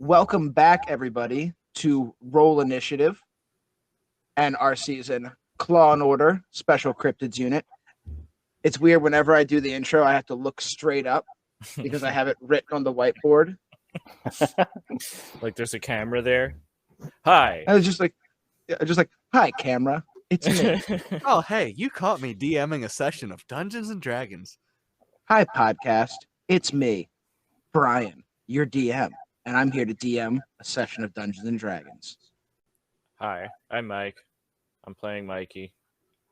Welcome back, everybody, to Roll Initiative and our season Claw and Order Special Cryptids Unit. It's weird whenever I do the intro, I have to look straight up because I have it written on the whiteboard. Like there's a camera there. Hi. I was just like, hi, camera. It's me. Oh, hey, you caught me DMing a session of Dungeons and Dragons. Hi, podcast. It's me, Brian, your DM, and I'm here to DM a session of Dungeons and Dragons. Hi, I'm Mike. I'm playing Mikey.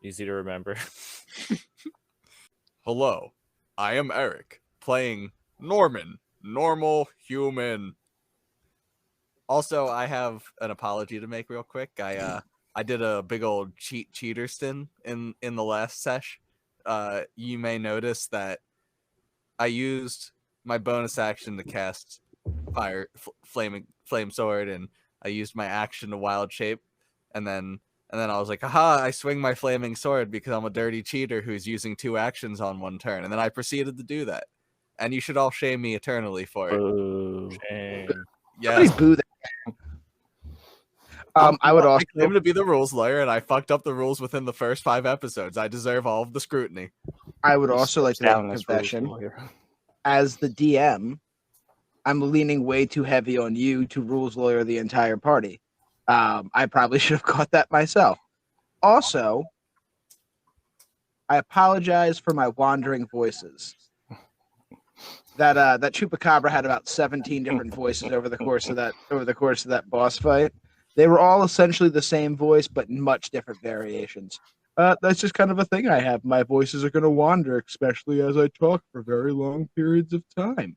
Easy to remember. Hello, I am Eric, playing Norman, normal human. Also, I have an apology to make real quick. I did a big old cheater stint in the last sesh. You may notice that I used my bonus action to cast flame sword, and I used my action to wild shape, and then I was like, aha, I swing my flaming sword because I'm a dirty cheater who's using 2 actions on 1 turn, and then I proceeded to do that. And you should all shame me eternally for it. Shame. Somebody boo that. I would also claim to be the rules lawyer, and I fucked up the rules within the first 5 episodes. I deserve all of the scrutiny. I would also like to make a confession. As the DM, I'm leaning way too heavy on you to rules lawyer the entire party. I probably should have caught that myself. Also, I apologize for my wandering voices. That Chupacabra had about 17 different voices over the course of that boss fight. They were all essentially the same voice, but much different variations. That's just kind of a thing I have. My voices are going to wander, especially as I talk for very long periods of time.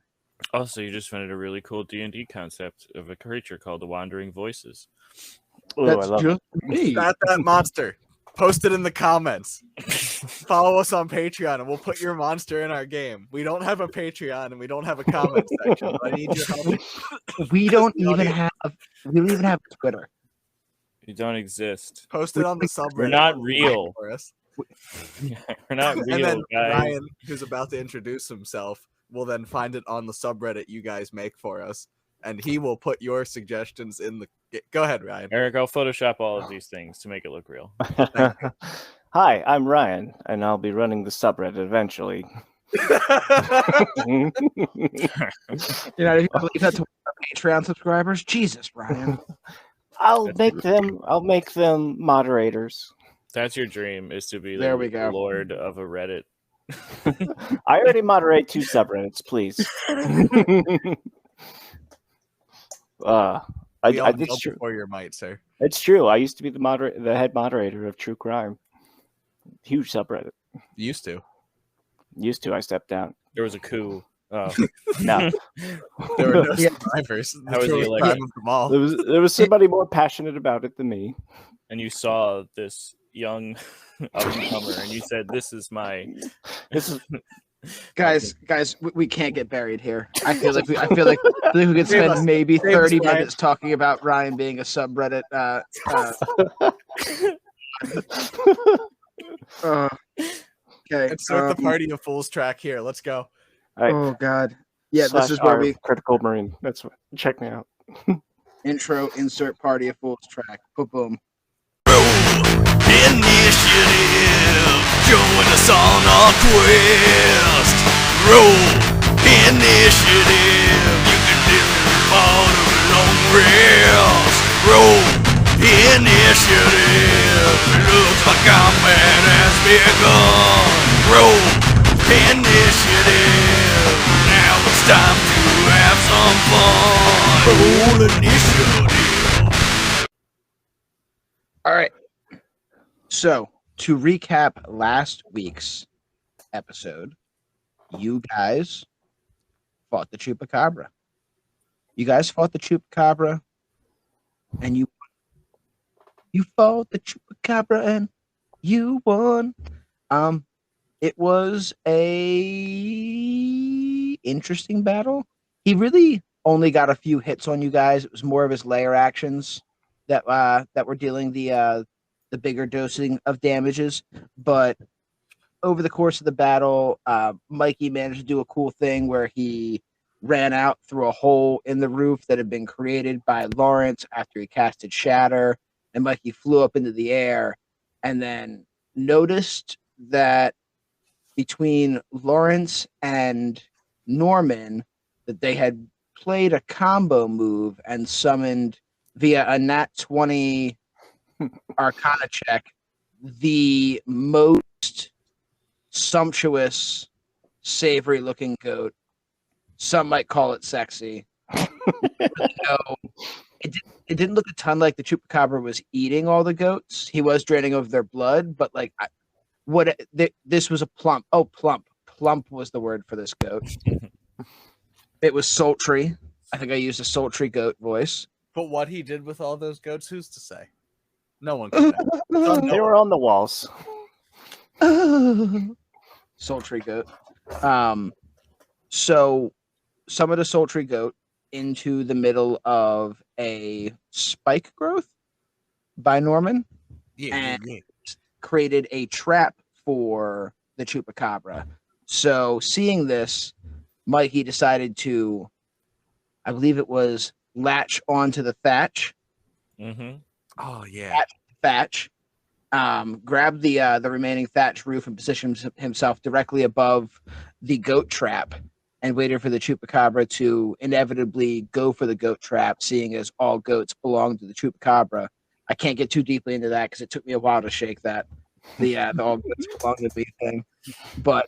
Also, you just invented a really cool D&D concept of a creature called the Wandering Voices. Ooh, that's just me. That monster. Post it in the comments. Follow us on Patreon, and we'll put your monster in our game. We don't have a Patreon, and we don't have a comment section, but I need your help. We don't even have Twitter. You don't exist. Post it on the subreddit. We're not real. For us. We're not real, and then guys. Ryan, who's about to introduce himself, will then find it on the subreddit you guys make for us, and he will put your suggestions in the... Go ahead, Ryan. Eric, I'll Photoshop all of these things to make it look real. Hi, I'm Ryan, and I'll be running the subreddit eventually. You know, leave that to our Patreon subscribers. Jesus, Ryan. I'll make them moderators. That's your dream, is to be There we go. lord of a Reddit. I already moderate 2 subreddits, please. It's true. Before your might, sir. It's true. I used to be the head moderator of True Crime. Huge subreddit. Used to. I stepped down. There was a coup. Oh. No. There were no survivors. How was the election? There was somebody more passionate about it than me. And you saw this young up-and-comer, and you said, "This is Guys, we can't get buried here. I feel like we could spend maybe 30 minutes talking about Ryan being a subreddit. Okay. Insert the Party of Fools track here. Let's go. Oh God. Yeah, this is where we critical marine. That's what. Check me out. Intro, insert Party of Fools track. Boom, boom. Initiative, join us on our quest. Roll initiative, you can live part of a long rest. Roll initiative, looks like combat has begun. Roll initiative, now it's time to have some fun. Roll initiative. All right. So, to recap last week's episode, you guys fought the Chupacabra. And you fought the Chupacabra and you won. It was a interesting battle. He really only got a few hits on you guys. It was more of his layer actions that were dealing the bigger dosing of damages, but over the course of the battle, Mikey managed to do a cool thing where he ran out through a hole in the roof that had been created by Lawrence after he casted Shatter, and Mikey flew up into the air and then noticed that between Lawrence and Norman that they had played a combo move and summoned via a nat 20 Arcana check the most sumptuous, savory looking goat. Some might call it sexy. No, it didn't look a ton like the Chupacabra was eating all the goats. He was draining of their blood, but like this was a plump. Oh, plump was the word for this goat. It was sultry. I think I used a sultry goat voice. But what he did with all those goats, who's to say? No one could know. They were on the walls. Sultry goat. So some of the sultry goat into the middle of a spike growth by Norman and created a trap for the Chupacabra. So seeing this, Mikey decided to, I believe it was, latch onto the thatch. Mm-hmm. Oh yeah, thatch. Grab the remaining thatch roof and position himself directly above the goat trap, and waited for the Chupacabra to inevitably go for the goat trap, seeing as all goats belong to the Chupacabra. I can't get too deeply into that because it took me a while to shake that the all goats belong to me thing. But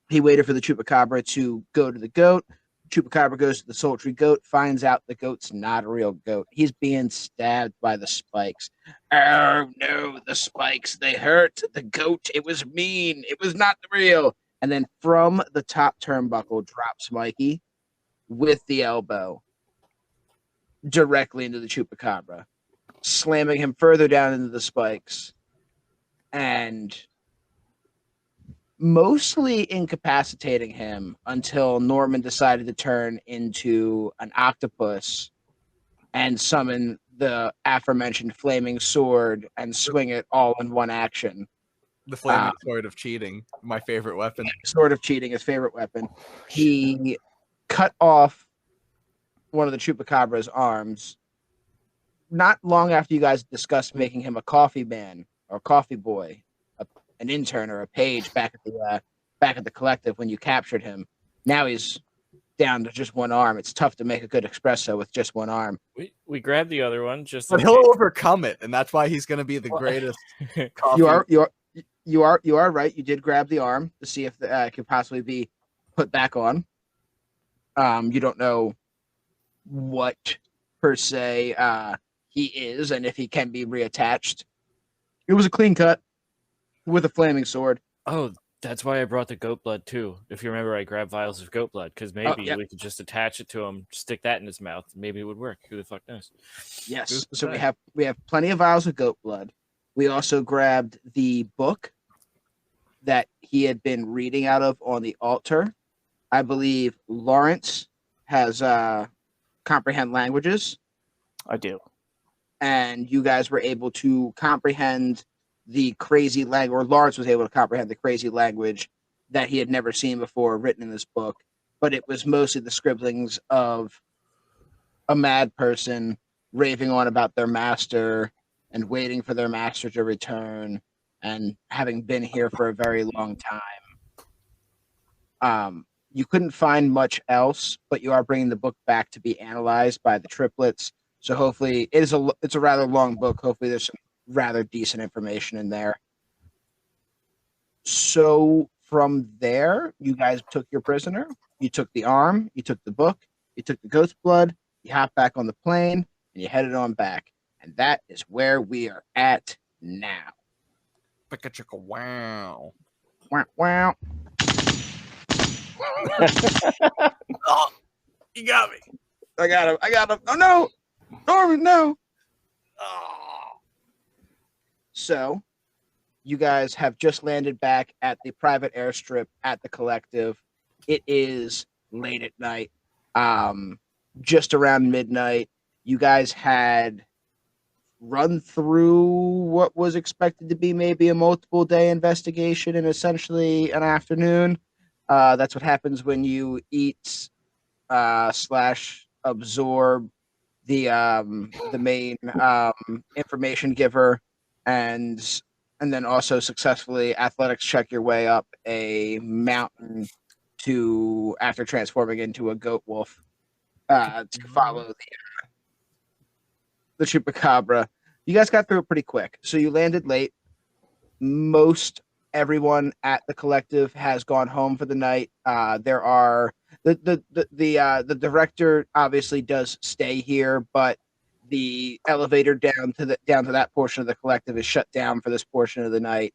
he waited for the Chupacabra to go to the goat. Chupacabra goes to the sultry goat, finds out the goat's not a real goat. He's being stabbed by the spikes. Oh no, the spikes, they hurt. The goat, it was mean. It was not real. And then from the top turnbuckle drops Mikey with the elbow directly into the Chupacabra, slamming him further down into the spikes and mostly incapacitating him until Norman decided to turn into an octopus and summon the aforementioned flaming sword and swing it all in one action. The flaming sword of cheating, my favorite weapon. Sword of cheating, his favorite weapon. He cut off one of the Chupacabra's arms not long after you guys discussed making him a coffee man or coffee boy, an intern or a page back at the collective when you captured him. Now he's down to just one arm. It's tough to make a good espresso with just one arm. We grabbed the other one but he'll overcome it, and that's why he's going to be the greatest. You are right. You did grab the arm to see if it could possibly be put back on. You don't know what per se he is and if he can be reattached. It was a clean cut with a flaming sword. Oh, that's why I brought the goat blood too. If you remember, I grabbed vials of goat blood because maybe we could just attach it to him, stick that in his mouth. Maybe it would work. Who the fuck knows? Yes. So we have plenty of vials of goat blood. We also grabbed the book that he had been reading out of on the altar. I believe Lawrence has comprehend languages. I do. And you guys were able to comprehend the crazy language, or Lawrence was able to comprehend the crazy language that he had never seen before written in this book. But it was mostly the scribblings of a mad person raving on about their master and waiting for their master to return and having been here for a very long time. You couldn't find much else, but you are bringing the book back to be analyzed by the triplets. So hopefully it's a rather long book. Hopefully there's some rather decent information in there. So from there, you guys took your prisoner. You took the arm. You took the book. You took the goat's blood. You hopped back on the plane and you headed on back. And that is where we are at now. Wow. Wow, wow. Oh, you got me. I got him. Oh, no. Norman, no. Oh. So, you guys have just landed back at the private airstrip at the collective. It is late at night. Just around midnight. You guys had run through what was expected to be maybe a multiple day investigation in essentially an afternoon. That's what happens when you eat slash absorb the main information giver, and then also successfully athletics check your way up a mountain to after transforming into a goat wolf to follow the chupacabra. You guys got through it pretty quick, so you landed late. Most everyone at the collective has gone home for the night. There are the director obviously does stay here, but the elevator down to that portion of the collective is shut down for this portion of the night.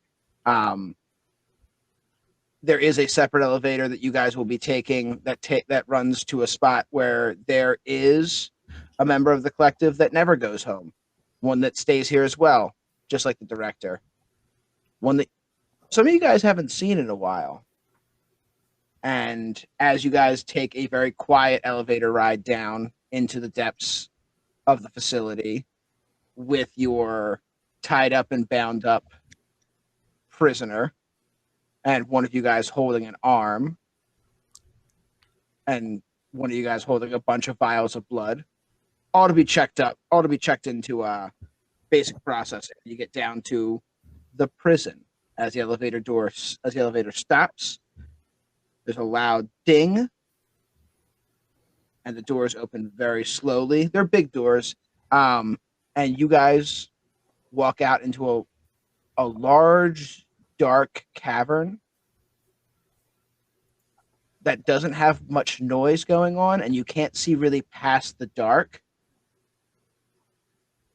There is a separate elevator that you guys will be taking that runs to a spot where there is a member of the collective that never goes home, one that stays here as well, just like the director. One that some of you guys haven't seen in a while. And as you guys take a very quiet elevator ride down into the depths of the facility with your tied up and bound up prisoner, and one of you guys holding an arm, and one of you guys holding a bunch of vials of blood, all to be checked into basic processing. You get down to the prison. As the elevator stops, there's a loud ding, and the doors open very slowly. They're big doors, and you guys walk out into a large, dark cavern that doesn't have much noise going on, and you can't see really past the dark.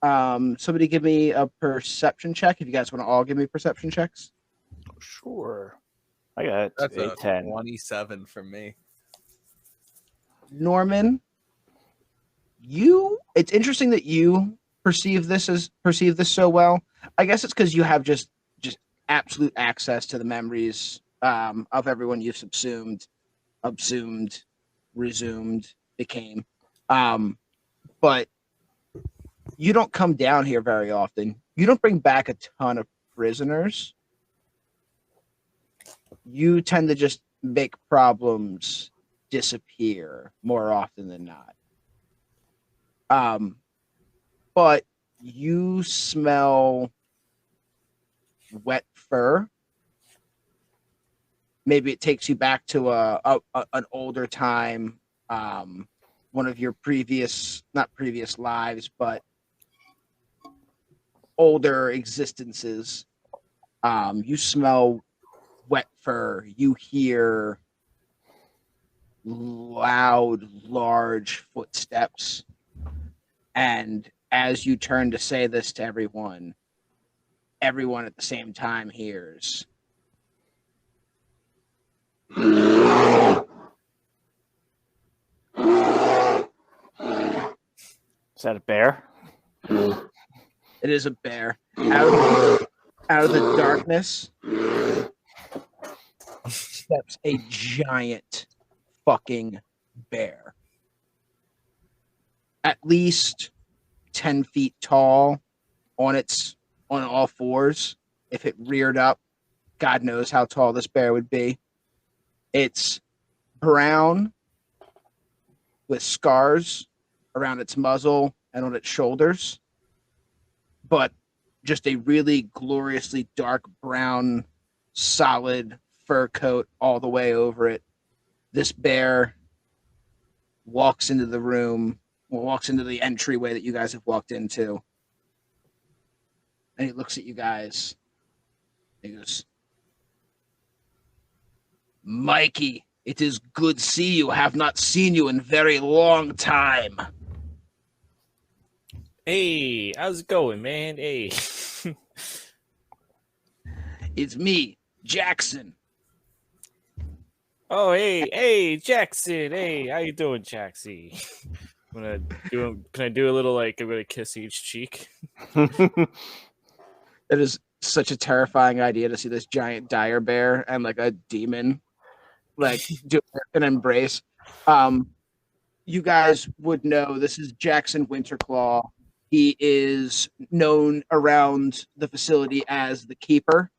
Somebody give me a perception check if you guys want to all give me perception checks. Sure. I got That's a 10. 27 from me. Norman, it's interesting that you perceive this so well. I guess it's because you have just absolute access to the memories of everyone you've subsumed, resumed, became. But you don't come down here very often. You don't bring back a ton of prisoners. You tend to just make problems disappear more often than not. But you smell wet fur. Maybe it takes you back to an older time, one of your not previous lives, but older existences. You smell wet fur. You hear loud, large footsteps. And as you turn to say this to everyone at the same time hears. Is that a bear? It is a bear. Out of the darkness steps a giant fucking bear. At least 10 feet tall on all fours. If it reared up, God knows how tall this bear would be. It's brown with scars around its muzzle and on its shoulders, but just a really gloriously dark brown, solid fur coat all the way over it. This bear walks into the room, walks into the entryway that you guys have walked into, and he looks at you guys. He goes, "Mikey, it is good to see you. I have not seen you in very long time." Hey, how's it going, man? Hey. It's me, Jackson. Oh, hey, Jackson. Hey, how you doing, Jaxie? Can I do a little, like, I'm gonna kiss each cheek? It is such a terrifying idea to see this giant dire bear and like a demon like do an embrace. You guys would know this is Jackson Winterclaw. He is known around the facility as the Keeper.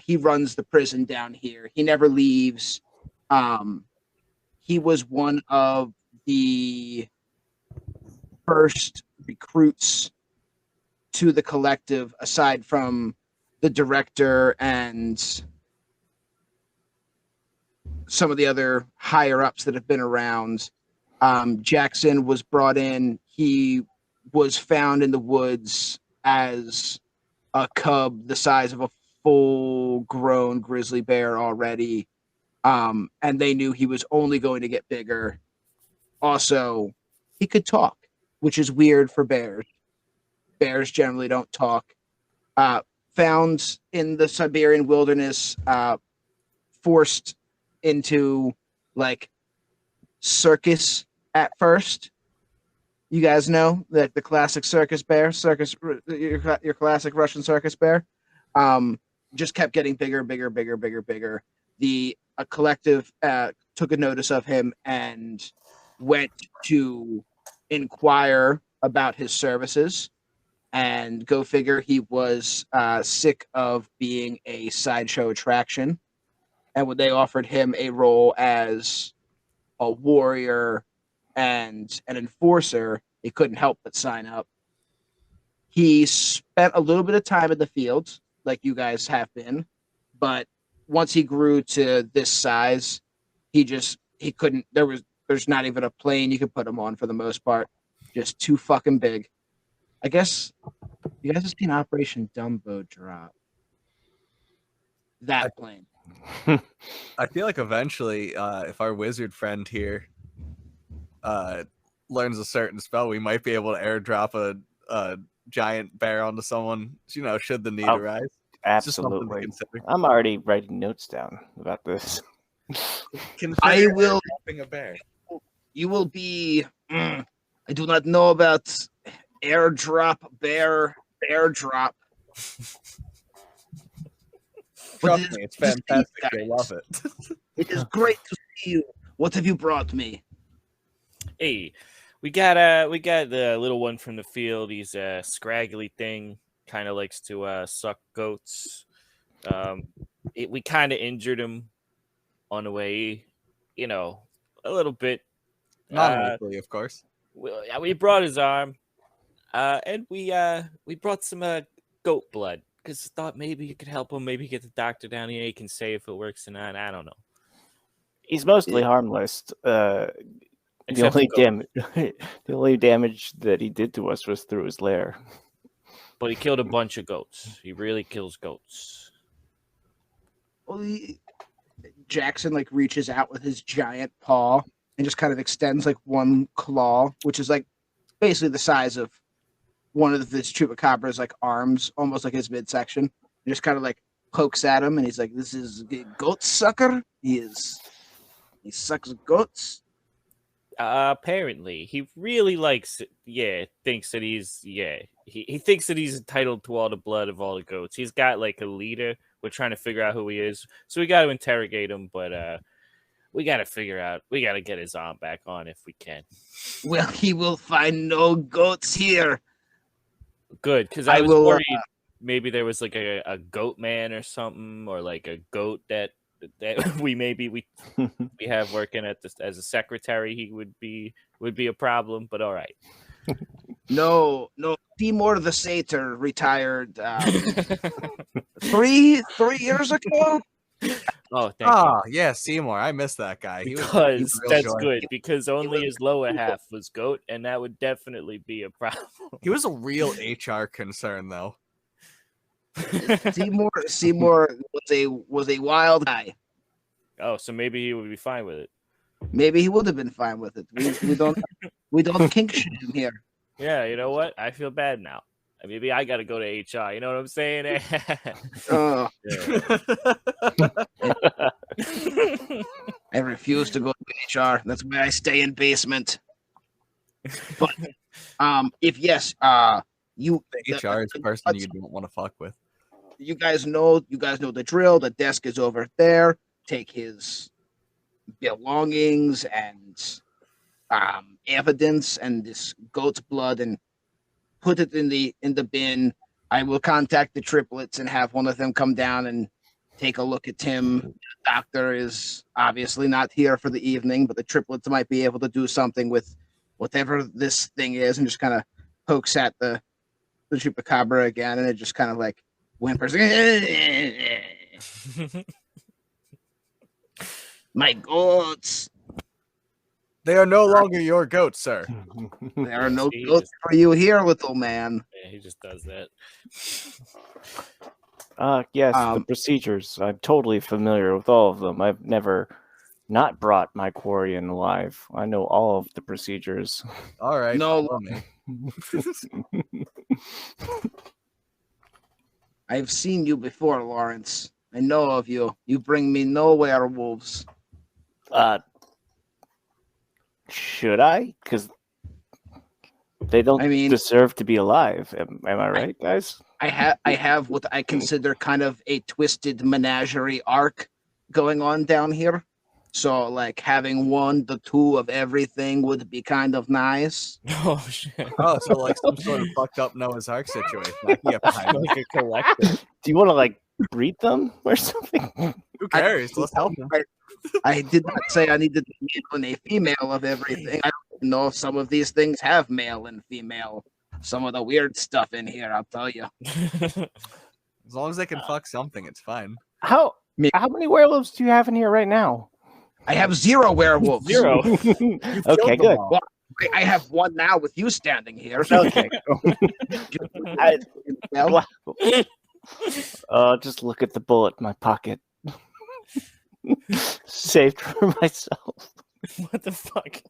He runs the prison down here. He never leaves. he was one of the first recruits to the collective, aside from the director and some of the other higher ups that have been around. Jackson was brought in. He was found in the woods as a cub the size of a full-grown grizzly bear already. And they knew he was only going to get bigger. Also, he could talk, which is weird for bears. Bears generally don't talk. Found in the Siberian wilderness, forced into like circus at first. You guys know that the classic circus bear, your classic Russian circus bear, just kept getting bigger. A collective took a notice of him and went to inquire about his services. And go figure, he was sick of being a sideshow attraction. And when they offered him a role as a warrior and an enforcer, he couldn't help but sign up. He spent a little bit of time in the field, like you guys have been, but once he grew to this size, he couldn't. There's not even a plane you could put him on for the most part. Just too fucking big. I guess you guys have seen Operation Dumbo Drop. That plane. I feel like eventually, if our wizard friend here learns a certain spell, we might be able to airdrop a giant bear onto someone, should the need arise. Absolutely. I'm already writing notes down about this. I will. A bear. You will be. I do not know about airdrop bear airdrop. Trust me, it's fantastic. I love it. It is great to see you. What have you brought me? Hey, we got the little one from the field. He's a scraggly thing. Kind of likes to suck goats. We kind of injured him on the way, a little bit. Not lethally, of course. We brought his arm, and we brought some goat blood because I thought maybe you could help him. Maybe get the doctor down here. He can say if it works or not. I don't know. He's mostly harmless. The only damage that he did to us was through his lair. But he killed a bunch of goats. He really kills goats. Well, Jackson reaches out with his giant paw and just kind of extends one claw, which is basically the size of one of this chupacabra's arms, almost like his midsection. And just kind of pokes at him, and he's like, "This is a goat sucker. He sucks goats." Apparently, he really likes it. Yeah, thinks that he thinks that he's entitled to all the blood of all the goats. He's got a leader. We're trying to figure out who he is, so we got to interrogate him. But we got to figure out. We got to get his arm back on if we can. Well, he will find no goats here. Good, because I was worried maybe there was a goat man or something, or a goat that we have working at this as a secretary. He would be a problem, but all right. No, Seymour the Satyr retired 3 years ago. Oh, thank you. Yeah, Seymour. I miss that guy. That's good because only his lower half was goat, and that would definitely be a problem. He was a real HR concern, though. Seymour was a wild guy. Oh, so maybe he would be fine with it. Maybe he would have been fine with it. We don't kink shame here. Yeah, you know what? I feel bad now. Maybe I got to go to HR. You know what I'm saying? I refuse to go to HR. That's why I stay in basement. But if yes, HR is the person you don't want to fuck with. You guys know the drill. The desk is over there. Take his belongings and evidence and this goat's blood and put it in the bin. I will contact the triplets and have one of them come down and take a look at Tim. The doctor is obviously not here for the evening, but the triplets might be able to do something with whatever this thing is, and just kind of pokes at the chupacabra again, and it just kind of like whimpers. My goats. They are no longer your goats, sir. There are no goats for you here, little man. Yeah, he just does that. Yes, the procedures. I'm totally familiar with all of them. I've never not brought my quarry in alive. I know all of the procedures. All right. No, me. I've seen you before, Lawrence. I know of you. You bring me no werewolves. Should I? Because they don't deserve to be alive. Am I right, guys? I have what I consider kind of a twisted menagerie arc going on down here. So, like, having one, the two of everything would be kind of nice. Oh, shit. Oh, so like some sort of fucked up Noah's Ark situation. I can get behind like a collective. Do you want to, like, breed them or something? Who cares? Let's help them. I did not say I needed a male and a female of everything. I don't know if some of these things have male and female. Some of the weird stuff in here, I'll tell you. As long as they can fuck something, it's fine. How many werewolves do you have in here right now? I have 0 werewolves. 0. Okay, good. Well, I have one now with you standing here. Okay. Just look at the bullet in my pocket. Saved for myself. What the fuck?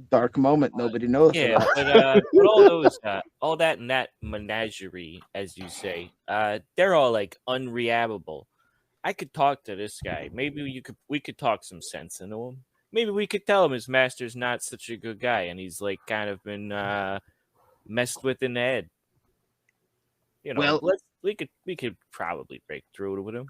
Dark moment. Nobody knows. Yeah, but all those, all that and that menagerie, as you say, they're all like unrehabable. I could talk to this guy. Maybe we could talk some sense into him. Maybe we could tell him his master's not such a good guy, and he's like kind of been messed with in the head. You know, well, we could probably break through with him.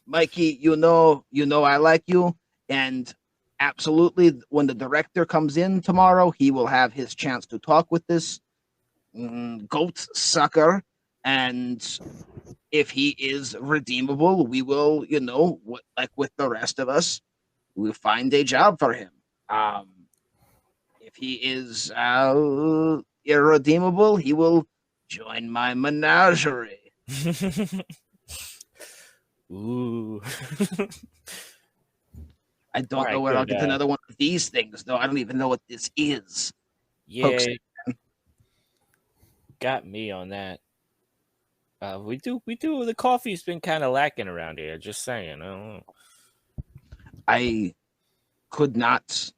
Mikey, you know, I like you, and absolutely, when the director comes in tomorrow, he will have his chance to talk with this goat sucker, and if he is redeemable, we will, like with the rest of us, we'll find a job for him. If he is irredeemable, he will join my menagerie. Ooh. I don't know where I'll get another one of these things, though. I don't even know what this is. Yeah, got me on that. We do. The coffee's been kind of lacking around here. Just saying. I don't know. I could not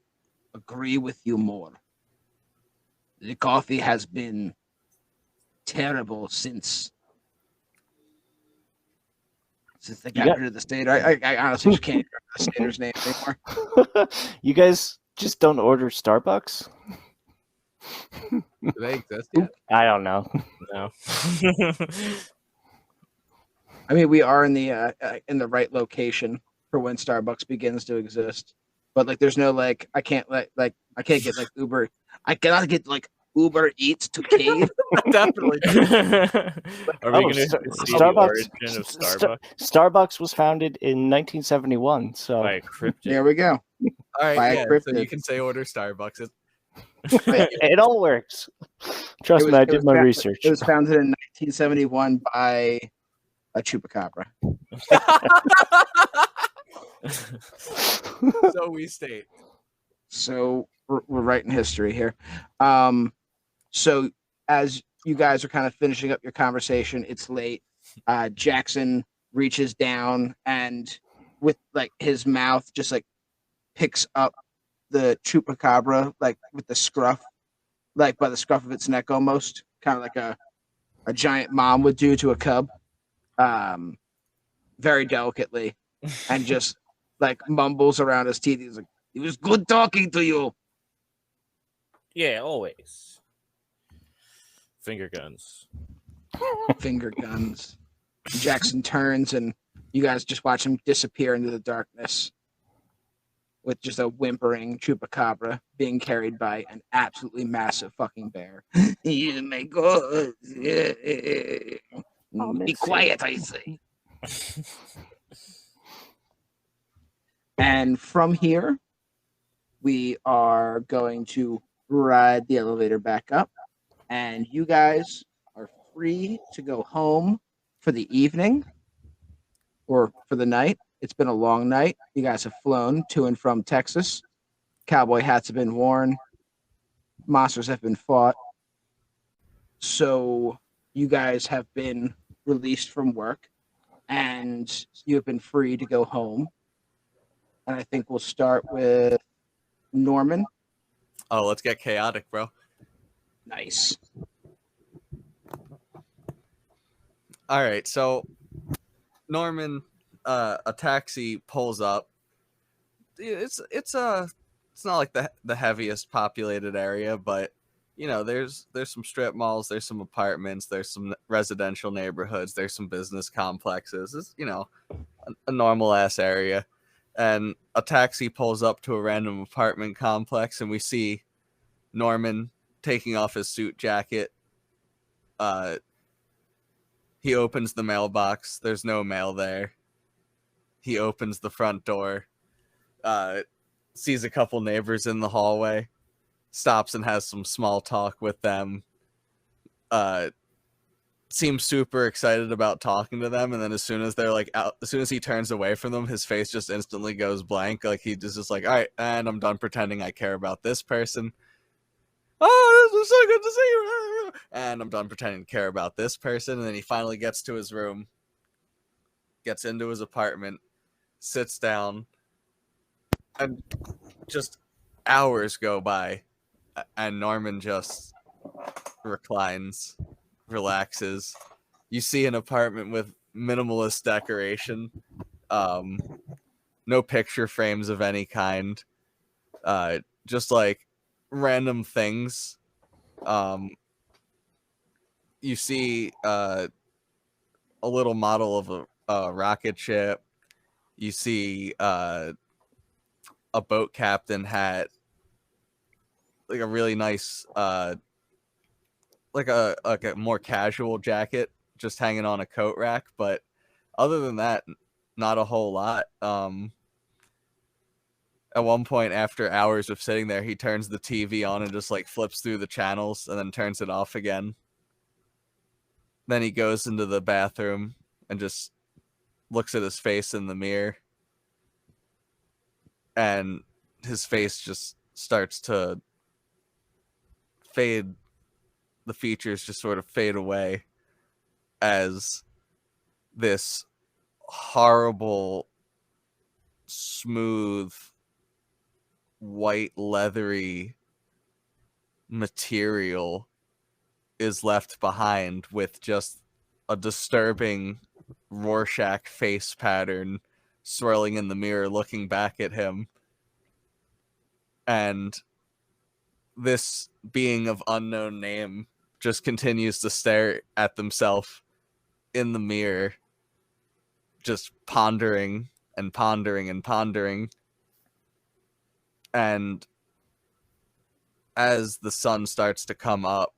agree with you more. The coffee has been terrible since they got rid of the state. I honestly just can't remember the stater's name anymore. You guys just don't order Starbucks? Do they exist yet? I don't know. No. I mean, we are in the right location for when Starbucks begins to exist, but like, there's no like, I can't get like Uber. I cannot get like Uber Eats to Cave. Definitely. Are we going to see the origin of Starbucks? Starbucks was founded in 1971. So By a cryptid. There we go. All right, By a so you can say order Starbucks. It all works. Trust me, I did my research. It was founded in 1971 by a chupacabra. So we state. So we're writing history here. So as you guys are kind of finishing up your conversation, it's late. Jackson reaches down and with like his mouth just like picks up the chupacabra like with the scruff, like by the scruff of its neck almost, kind of like a giant mom would do to a cub, very delicately, and just like mumbles around his teeth. He's like, "It was good talking to you." Yeah, always. Finger guns. Finger guns. Jackson turns and you guys just watch him disappear into the darkness. with just a whimpering chupacabra being carried by an absolutely massive fucking bear. Oh my god. Be quiet, I say. And from here, we are going to ride the elevator back up, and you guys are free to go home for the evening or for the night. It's been a long night. You guys have flown to and from Texas. Cowboy hats have been worn. Monsters have been fought. So you guys have been released from work and you have been free to go home. And I think we'll start with Norman. Oh, let's get chaotic, bro. Nice. All right, so Norman, a taxi pulls up. It's not like the heaviest populated area, but you know, there's some strip malls, there's some apartments, there's some residential neighborhoods, there's some business complexes. It's, you know, a normal ass area. And a taxi pulls up to a random apartment complex, and we see Norman taking off his suit jacket. He opens the mailbox. There's no mail there. He opens the front door, sees a couple neighbors in the hallway, stops and has some small talk with them, seems super excited about talking to them, and then as soon as they're like out, as soon as he turns away from them, his face just instantly goes blank. Like he just like, all right, and I'm done pretending I care about this person. Oh, this is so good to see you. And I'm done pretending to care about this person. And then he finally gets to his room, gets into his apartment, sits down, and just hours go by, and Norman just reclines, relaxes. You see an apartment with minimalist decoration, no picture frames of any kind, just like random things. You see a little model of a rocket ship. You see a boat captain hat, like a really nice like a more casual jacket just hanging on a coat rack, but other than that, not a whole lot. At one point, after hours of sitting there, he turns the TV on and just like flips through the channels and then turns it off again. Then he goes into the bathroom and just looks at his face in the mirror, and his face just starts to fade. The features just sort of fade away as this horrible, smooth, white, leathery material is left behind with just a disturbing Rorschach face pattern swirling in the mirror, looking back at him. And this being of unknown name just continues to stare at themselves in the mirror, just pondering and pondering and pondering. And as the sun starts to come up,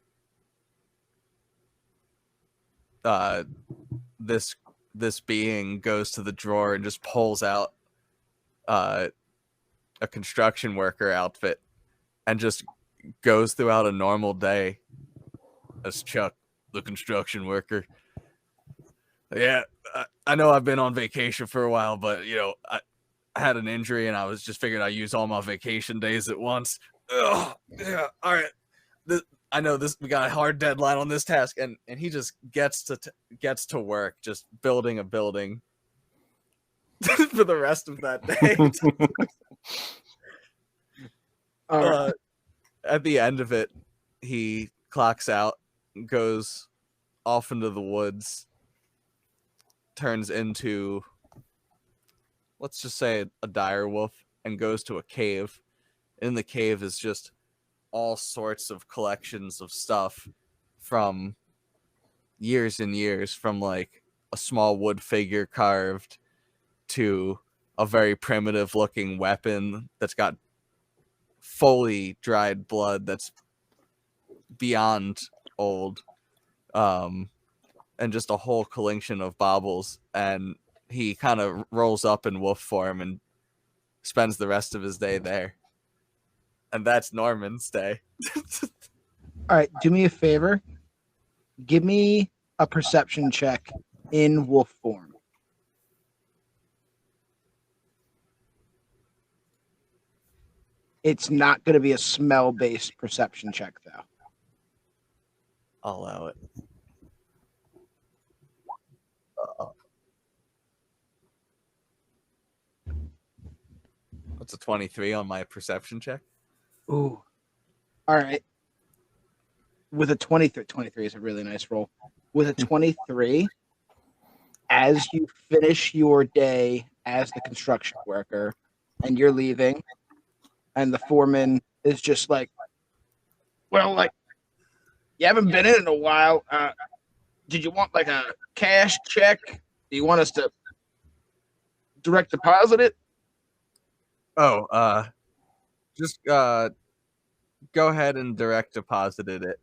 this being goes to the drawer and just pulls out a construction worker outfit and just goes throughout a normal day as Chuck, the construction worker. Yeah, I know I've been on vacation for a while, but you know, I had an injury and I was just figuring I'd use all my vacation days at once. Ugh, yeah, all right. I know this. We got a hard deadline on this task, and he just gets to work, just building a building for the rest of that day. At the end of it, he clocks out, goes off into the woods, turns into, let's just say, a dire wolf, and goes to a cave. In the cave is just all sorts of collections of stuff from years and years, from like a small wood figure carved to a very primitive looking weapon that's got fully dried blood that's beyond old, and just a whole collection of baubles. And he kind of rolls up in wolf form and spends the rest of his day there. And that's Norman's day. All right, do me a favor. Give me a perception check in wolf form. It's not going to be a smell-based perception check, though. I'll allow it. What's a 23 on my perception check? Ooh. All right. With a 23, 23 is a really nice roll. With a 23, as you finish your day as the construction worker and you're leaving, and the foreman is just like, well, like, you haven't been in a while. Did you want like a cash check? Do you want us to direct deposit it? Oh, just go ahead and direct deposited it.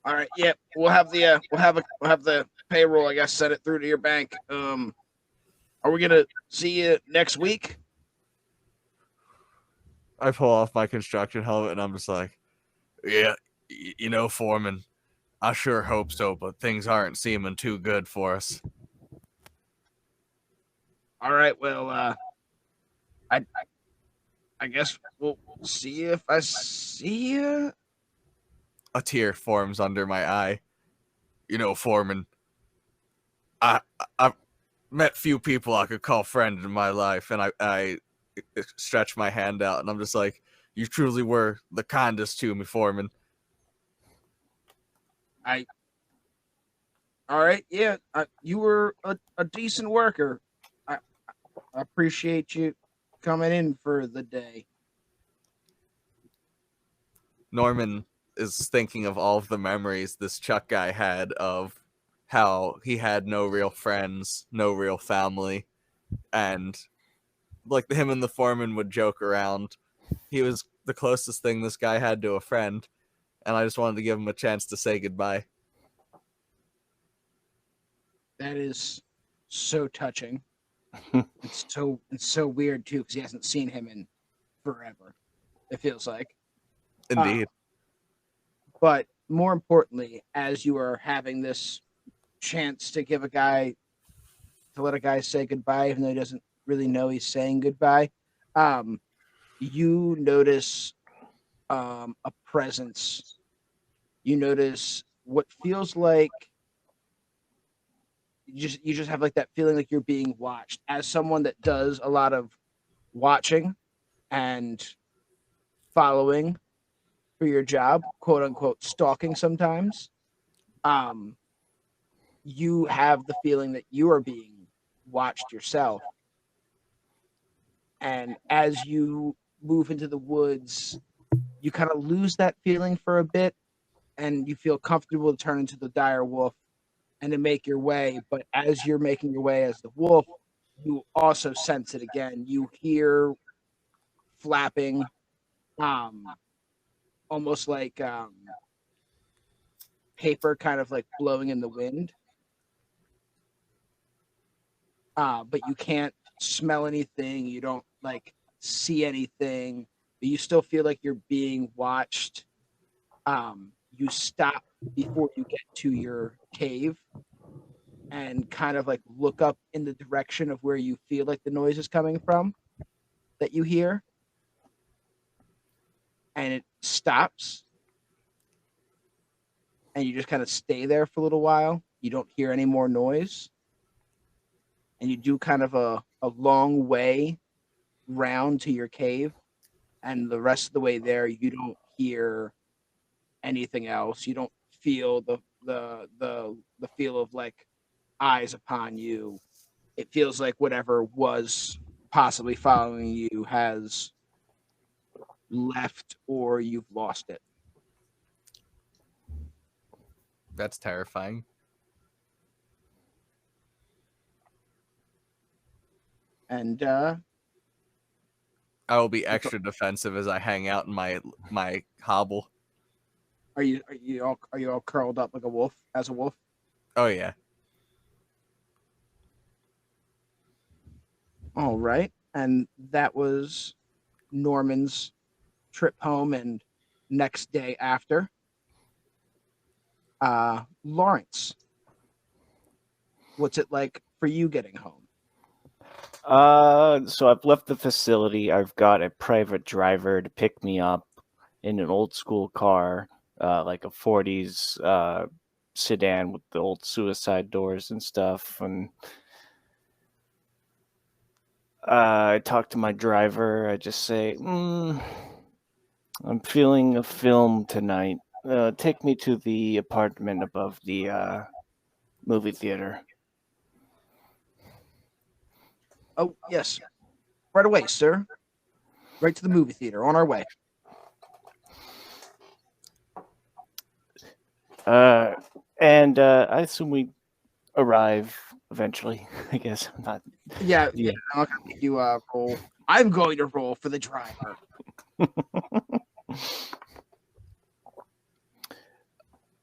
All right, yeah, we'll have the payroll, I guess, send it through to your bank. Are we gonna see you next week? I pull off my construction helmet and I'm just like, yeah, you know, Foreman, I sure hope so, but things aren't seeming too good for us. All right, well, I guess we'll see if I see you. A tear forms under my eye. You know, Foreman, I've met few people I could call friend in my life, and I stretch my hand out, and I'm just like, you truly were the kindest to me, Foreman. All right, yeah, you were a decent worker. I appreciate you coming in for the day. Norman is thinking of all of the memories this Chuck guy had of how he had no real friends, no real family, and like him and the foreman would joke around. He was the closest thing this guy had to a friend, and I just wanted to give him a chance to say goodbye. That is so touching. It's so weird too because he hasn't seen him in forever. It feels like. Indeed. But more importantly, as you are having this chance to let a guy say goodbye, even though he doesn't really know he's saying goodbye, you notice a presence. You notice what feels like you just have like that feeling like you're being watched. As someone that does a lot of watching and following for your job, quote unquote, stalking sometimes, you have the feeling that you are being watched yourself. And as you move into the woods, you kind of lose that feeling for a bit and you feel comfortable to turn into the dire wolf and to make your way. But as you're making your way as the wolf, you also sense it again. You hear flapping, almost like paper kind of like blowing in the wind. But you can't smell anything. You don't like see anything, but you still feel like you're being watched. You stop before you get to your cave and kind of like look up in the direction of where you feel like the noise is coming from that you hear. And it stops. And you just kind of stay there for a little while. You don't hear any more noise. And you do kind of a long way round to your cave. And the rest of the way there, you don't hear anything else. You don't feel the feel of like eyes upon you. It feels like whatever was possibly following you has left or you've lost it. That's terrifying. And I will be extra defensive as I hang out in my hobble. are you all curled up like a wolf as a wolf? Oh yeah. All right. And that was Norman's trip home and next day after. Lawrence, what's it like for you getting home? So I've left the facility. I've got a private driver to pick me up in an old school car, like a 40s sedan with the old suicide doors and stuff. And I talk to my driver. I just say, I'm feeling a film tonight. Take me to the apartment above the movie theater. Oh, yes. Right away, sir. Right to the movie theater. On our way. And I assume we arrive eventually. I guess I'm not. Yeah. I'm not gonna make you roll. I'm going to roll for the driver.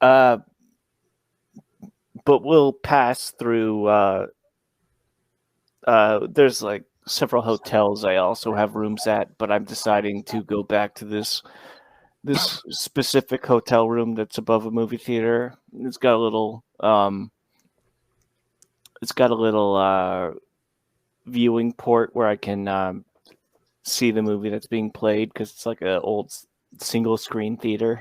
But we'll pass through. There's like several hotels I also have rooms at, but I'm deciding to go back to this specific hotel room that's above a movie theater. It's got a little viewing port where I can see the movie that's being played because it's like an old single screen theater,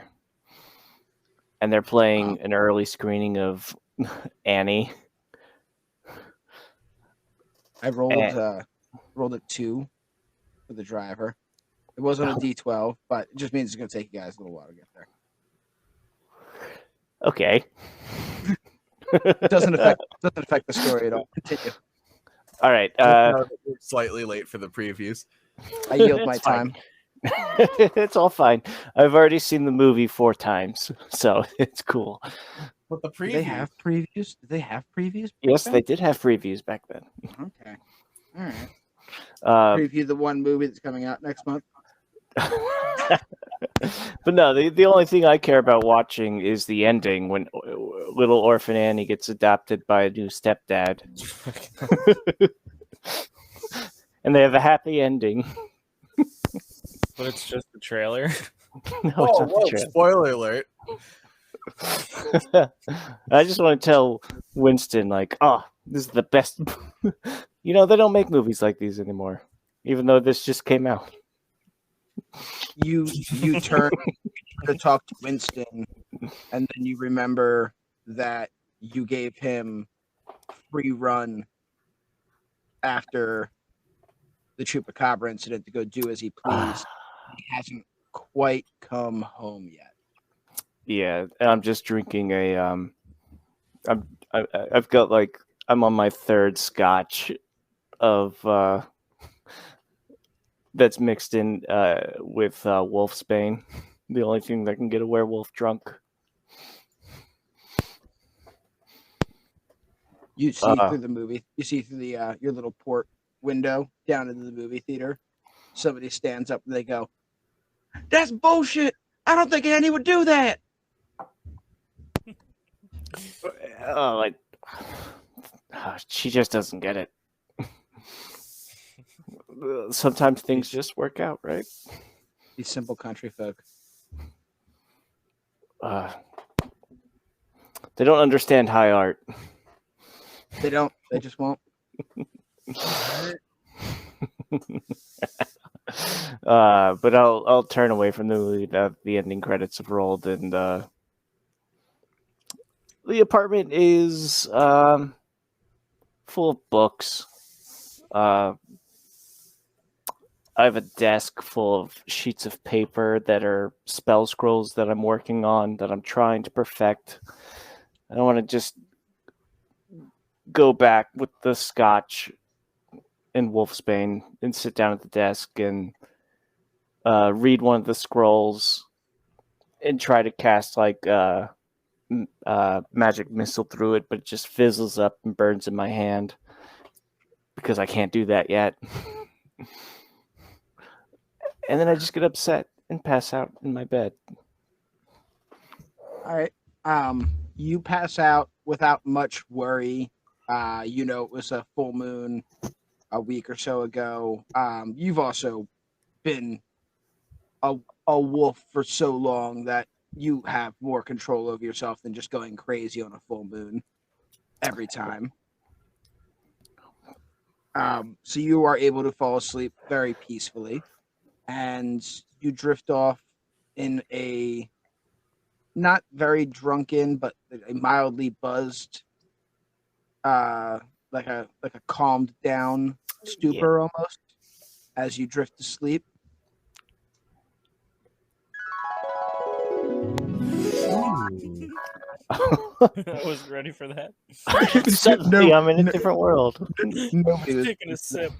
and they're playing an early screening of Annie. I rolled a 2 for the driver. It wasn't a D12, but it just means it's gonna take you guys a little while to get there. Okay. It doesn't affect the story at all. Continue. All right. We're slightly late for the previews. I yield my time. It's all fine. I've already seen the movie 4 times, so it's cool. But the previews. Do they have previews? Did they have previews? Yes, they did have previews back then. Okay. All right. Preview the one movie that's coming out next month. But no, the only thing I care about watching is the ending when little orphan Annie gets adopted by a new stepdad. And they have a happy ending. But it's just the trailer. No, it's not the trailer. Spoiler alert. I just want to tell Winston, like, this is the best. They don't make movies like these anymore, even though this just came out. You turn to talk to Winston, and then you remember that you gave him free run after the Chupacabra incident to go do as he pleased. He hasn't quite come home yet. Yeah, and I'm just drinking a I've got like I'm on my 3rd scotch of that's mixed in with Wolfsbane. The only thing that can get a werewolf drunk. You see through the movie. You see through the your little port window down into the movie theater. Somebody stands up and they go, "That's bullshit! I don't think Annie would do that." She just doesn't get it. Sometimes things just work out, right? These simple country folk. They don't understand high art. They don't. They just won't. But I'll turn away from the movie. The ending credits have rolled, and the apartment is full of books. I have a desk full of sheets of paper that are spell scrolls that I'm working on, that I'm trying to perfect. I don't want to just go back with the scotch and Wolfsbane and sit down at the desk and read one of the scrolls and try to cast like magic missile through it, but it just fizzles up and burns in my hand. because I can't do that yet. And then I just get upset and pass out in my bed. All right. You pass out without much worry. It was a full moon a week or so ago. You've also been a wolf for so long that you have more control over yourself than just going crazy on a full moon every time. So you are able to fall asleep very peacefully, and you drift off in a not very drunken, but a mildly buzzed, uh, like a calmed down stupor almost, as you drift to sleep. I wasn't ready for that. Suddenly, I'm in a different world. Nobody was taking a sip.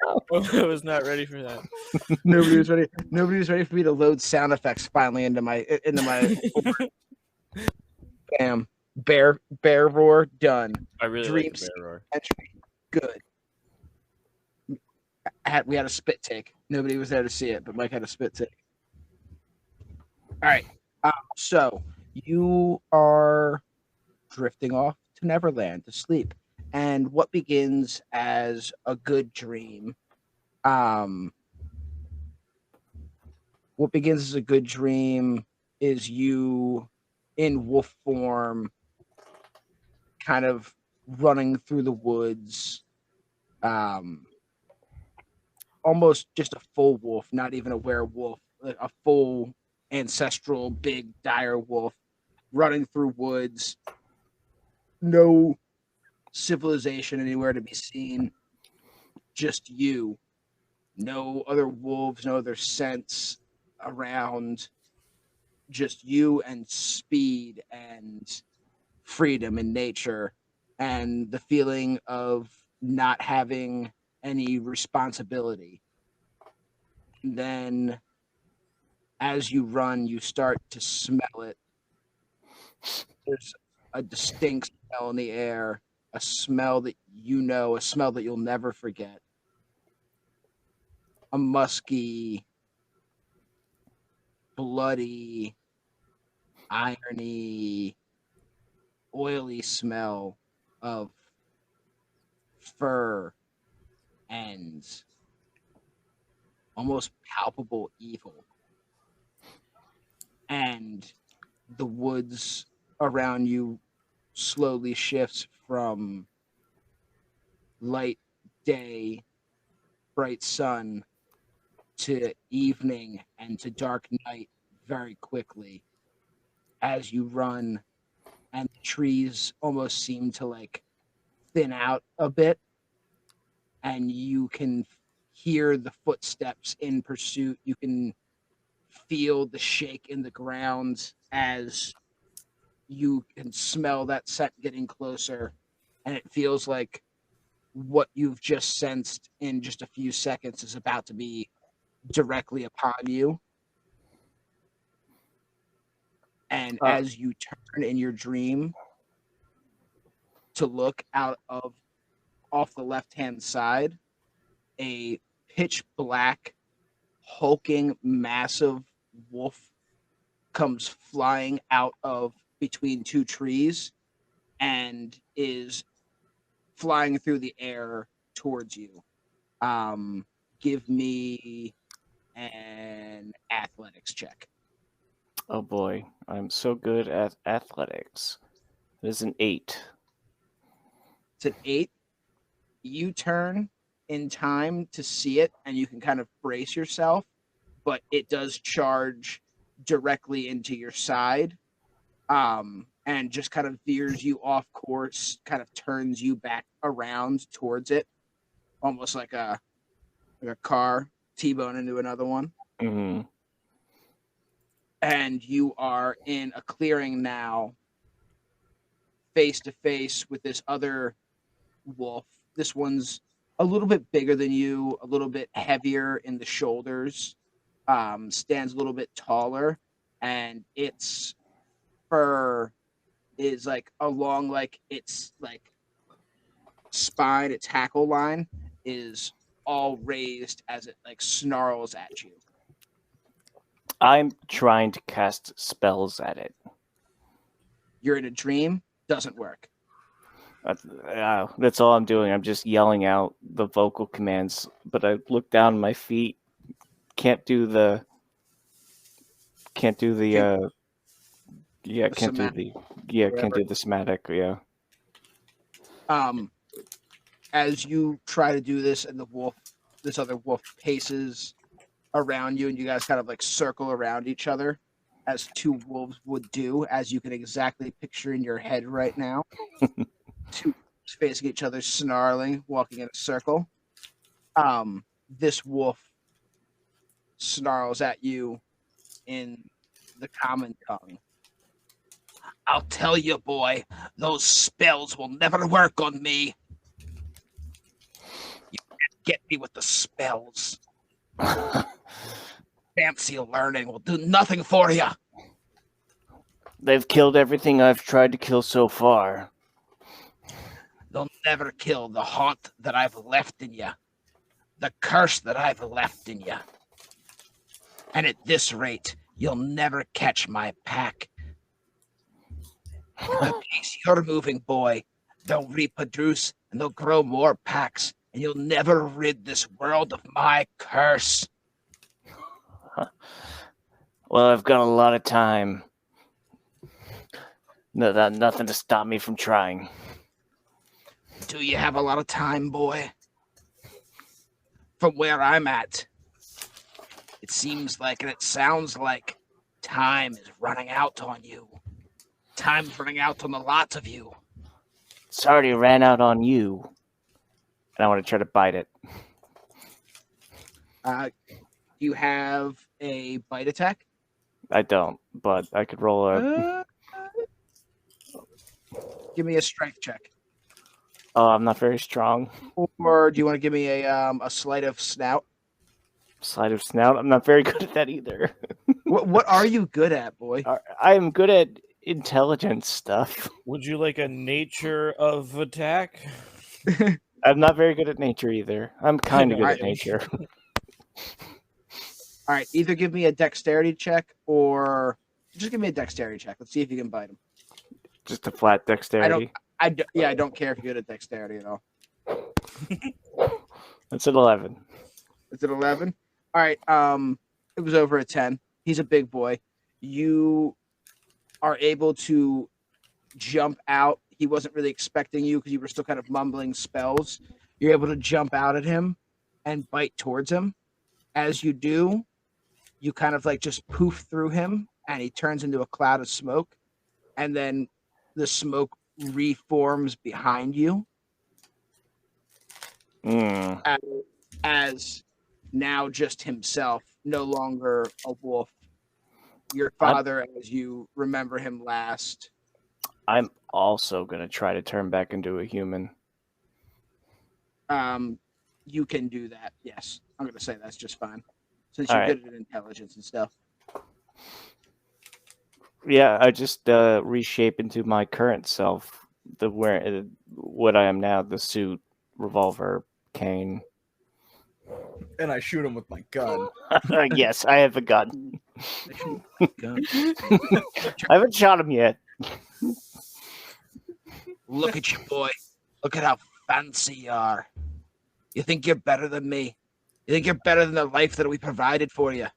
I was not ready for that. Nobody was ready. Nobody was ready for me to load sound effects finally into my. Bam, bear roar done. I really Dream like the bear roar. Good. We had a spit take. Nobody was there to see it, but Mike had a spit take. All right. So you are drifting off to Neverland to sleep, and what begins as a good dream, is you in wolf form, kind of running through the woods, almost just a full wolf, not even a werewolf, like a full ancestral big dire wolf running through woods. No civilization anywhere to be seen. Just you. No other wolves, no other scents around. Just you and speed and freedom in nature, and the feeling of not having any responsibility. And then as you run, you start to smell it. There's a distinct smell in the air, a smell that a smell that you'll never forget. A musky, bloody, irony, oily smell of fur and almost palpable evil. And the woods around you slowly shifts from light day, bright sun, to evening and to dark night very quickly as you run, and the trees almost seem to like thin out a bit, and you can hear the footsteps in pursuit. You can feel the shake in the ground as you can smell that scent getting closer, and it feels like what you've just sensed in just a few seconds is about to be directly upon you. And as you turn in your dream to look off the left-hand side, a pitch black, hulking, massive wolf comes flying out of between two trees and is flying through the air towards you. Give me an athletics check. Oh boy, I'm so good at athletics. It is an 8. It's an 8. You turn in time to see it, and you can kind of brace yourself, but it does charge directly into your side, and just kind of veers you off course, kind of turns you back around towards it, almost like a car T-bone into another one. Mm-hmm. And you are in a clearing now, face to face with this other wolf. This one's a little bit bigger than you, a little bit heavier in the shoulders, stands a little bit taller, and its fur is like along, like it's like spine, its hackle line, is all raised as it like snarls at you. I'm trying to cast spells at it. You're in a dream. Doesn't work. That's all I'm doing. I'm just yelling out the vocal commands, but I look down at my feet. Can't do the somatic, yeah. As you try to do this, and this other wolf paces around you, and you guys kind of like circle around each other as two wolves would do, as you can exactly picture in your head right now. Two wolves facing each other, snarling, walking in a circle. This wolf snarls at you in the common tongue. I'll tell you, boy, those spells will never work on me. You can't get me with the spells. Fancy learning will do nothing for you. They've killed everything I've tried to kill so far. They'll never kill the haunt that I've left in you. The curse that I've left in you. And at this rate, you'll never catch my pack. The pace you're moving, boy, they'll reproduce and they'll grow more packs, and you'll never rid this world of my curse. Well, I've got a lot of time. Nothing to stop me from trying. Do you have a lot of time, boy? From where I'm at, it seems like and it sounds like time is running out on you. Time's running out on the lot of you. It's already ran out on you. And I want to try to bite it. You have a bite attack? I don't, but I could roll a... Give me a strength check. Oh, I'm not very strong. Or do you want to give me a sleight of snout? Sleight of snout? I'm not very good at that either. What are you good at, boy? I am good at intelligence stuff. Would you like a nature of attack? I'm not very good at nature either. I'm kind of good at nature. All right, either give me a dexterity check or just give me a dexterity check. Let's see if you can bite him. Just a flat dexterity? I don't care if you're good at dexterity at all. It's an 11. It's an 11? All right, it was over a 10. He's a big boy. You are able to jump out. He wasn't really expecting you because you were still kind of mumbling spells. You're able to jump out at him and bite towards him. As you do, you kind of like just poof through him, and he turns into a cloud of smoke, and then the smoke reforms behind you as now just himself, no longer a wolf. Your father, as you remember him last. I'm also going to try to turn back into a human. You can do that, yes. I'm going to say that's just fine. Since you're good at intelligence and stuff. Yeah, I just reshape into my current self, what I am now, the suit, revolver, cane. And I shoot him with my gun. Yes, I have a gun. I haven't shot him yet. Look at you, boy. Look at how fancy you are. You think you're better than me. You think you're better than the life that we provided for you.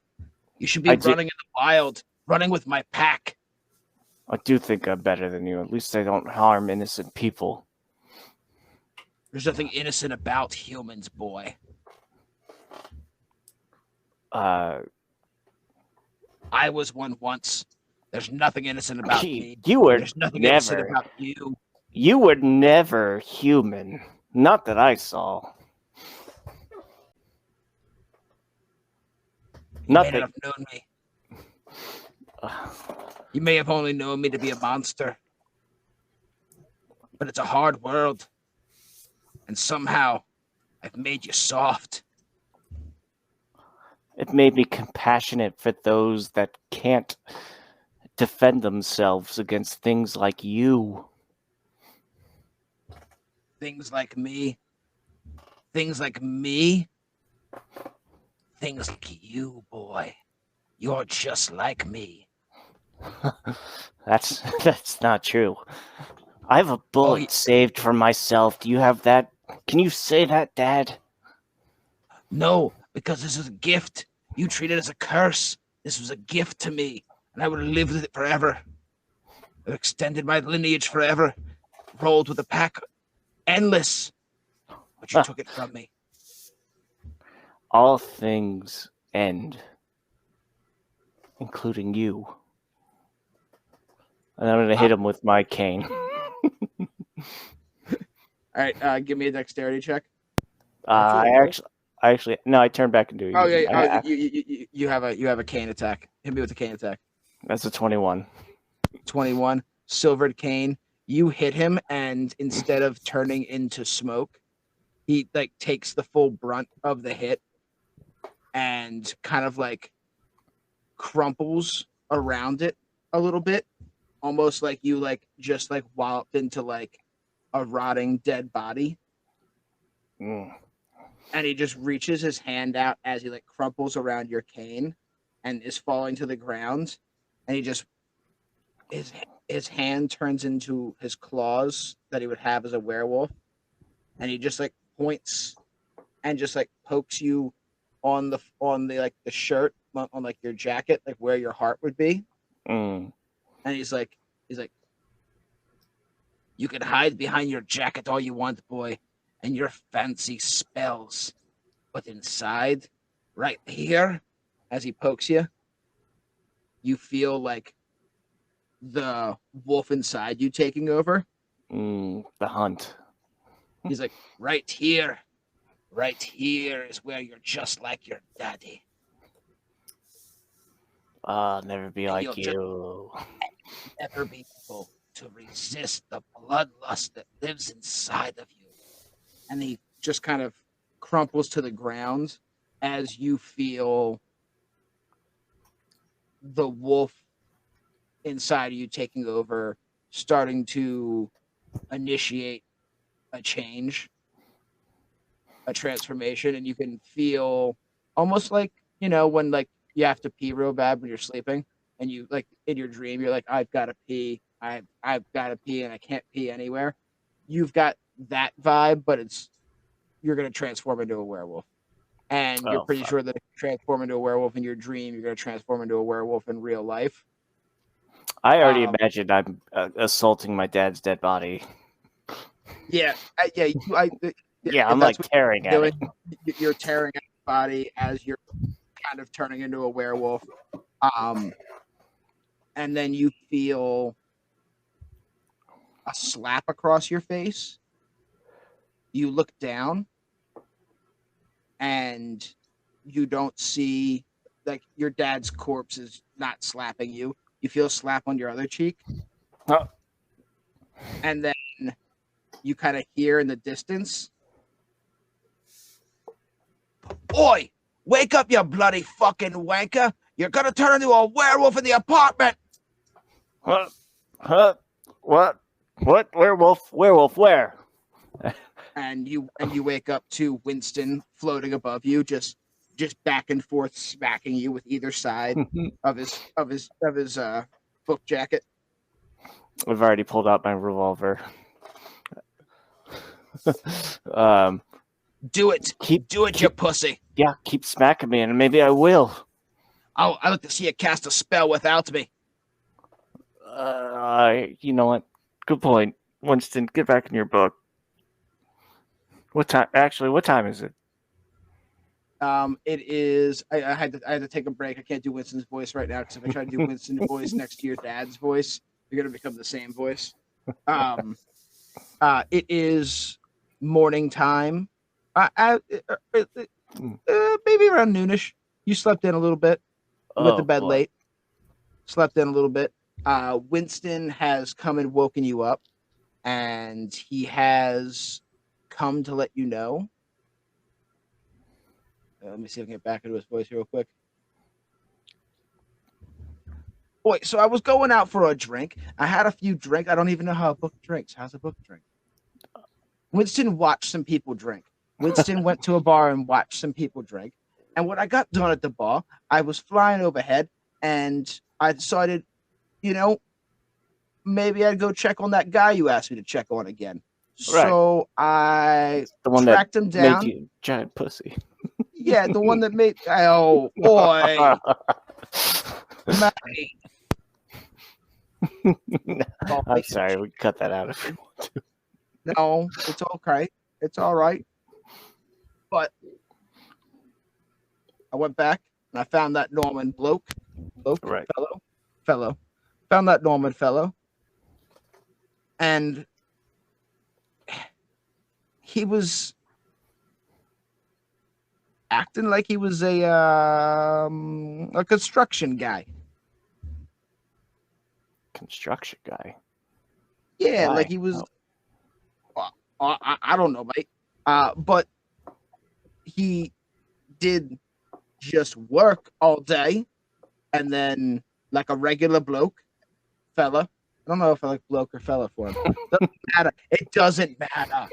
You should be running in the wild, running with my pack. I do think I'm better than you. At least I don't harm innocent people. There's nothing innocent about humans, boy. I was one once. There's nothing innocent about me. There's nothing never innocent about you. You were never human. Not that I saw. You may not have known me. You may have only known me to be a monster. But it's a hard world. And somehow, I've made you soft. It made me compassionate for those that can't defend themselves against things like you. things like me, things like me, things like you, boy. You're just like me. That's not true. I have a bullet saved for myself. Do you have that? Can you say that, Dad? No, because this is a gift. You treat it as a curse. This was a gift to me, and I would have lived with it forever. I've extended my lineage forever. Rolled with a pack. Endless. But you took it from me. All things end, including you. And I'm going to hit him with my cane. All right, give me a dexterity check. I actually, no, I turned back into you. Oh yeah, you have a cane attack. Hit me with a cane attack. That's a 21. 21, silvered cane. You hit him, and instead of turning into smoke, he like takes the full brunt of the hit, and kind of like crumples around it a little bit, almost like you like just like walloped into like a rotting dead body. And he just reaches his hand out as he like crumples around your cane and is falling to the ground. And he just his hand turns into his claws that he would have as a werewolf. And he just like points and just like pokes you on the like the shirt on like your jacket, like where your heart would be. And he's like, you can hide behind your jacket all you want, boy, and your fancy spells. But inside, right here, as he pokes you, you feel like the wolf inside you taking over. The hunt. He's like, right here is where you're just like your daddy. I'll never be like you. Never be able to resist the bloodlust that lives inside of you. And he just kind of crumples to the ground as you feel the wolf inside of you taking over, starting to initiate a change, a transformation, and you can feel almost like, you know, when like you have to pee real bad when you're sleeping and you like in your dream you're like, I've got to pee, I've got to pee and I can't pee anywhere. You've got that vibe, but you're going to transform into a werewolf. And you're pretty sure that if you transform into a werewolf in your dream, you're going to transform into a werewolf in real life. I already imagined I'm assaulting my dad's dead body. Yeah, I'm like tearing at it. You're tearing at the body as you're kind of turning into a werewolf. And then you feel a slap across your face. You look down and you don't see, like, your dad's corpse is not slapping you. You feel a slap on your other cheek. Oh. And then you kind of hear in the distance, "Oi, wake up, you bloody fucking wanker. You're going to turn into a werewolf in the apartment." What? What? Werewolf? Werewolf where? And you wake up to Winston floating above you, just back and forth, smacking you with either side of his book jacket. I've already pulled out my revolver. Do it, you pussy. Yeah, keep smacking me, and maybe I will. Oh, I like to see you cast a spell without me. You know what? Good point, Winston. Get back in your book. What time? Actually, what time is it? It is. I had to take a break. I can't do Winston's voice right now because if I try to do Winston's voice next to your dad's voice, you're gonna become the same voice. It is morning time. Maybe around noonish. You slept in a little bit. You went to bed late. Slept in a little bit. Winston has come and woken you up, and he has come to let you know. Let me see if I can get back into his voice real quick. Boy, so I was going out for a drink. I had a few drinks. I don't even know how a book drinks. How's a book drink? Winston watched some people drink. Winston went to a bar and watched some people drink. And when I got done at the bar, I was flying overhead, and I decided, maybe I'd go check on that guy you asked me to check on again. Right. So I The one tracked that him down. made you a giant pussy. Yeah, the one that made. Oh boy, mate. I'm sorry, we cut that out if you want to. No, it's okay. It's all right. But I went back and I found that Norman Right. fellow. Found that Norman fellow. And he was acting like he was a construction guy. Construction guy. Yeah, Why? like he was. I don't know, mate. But he did just work all day, and then like a regular fella. I don't know if I like bloke or fella for him. Doesn't matter. It doesn't matter.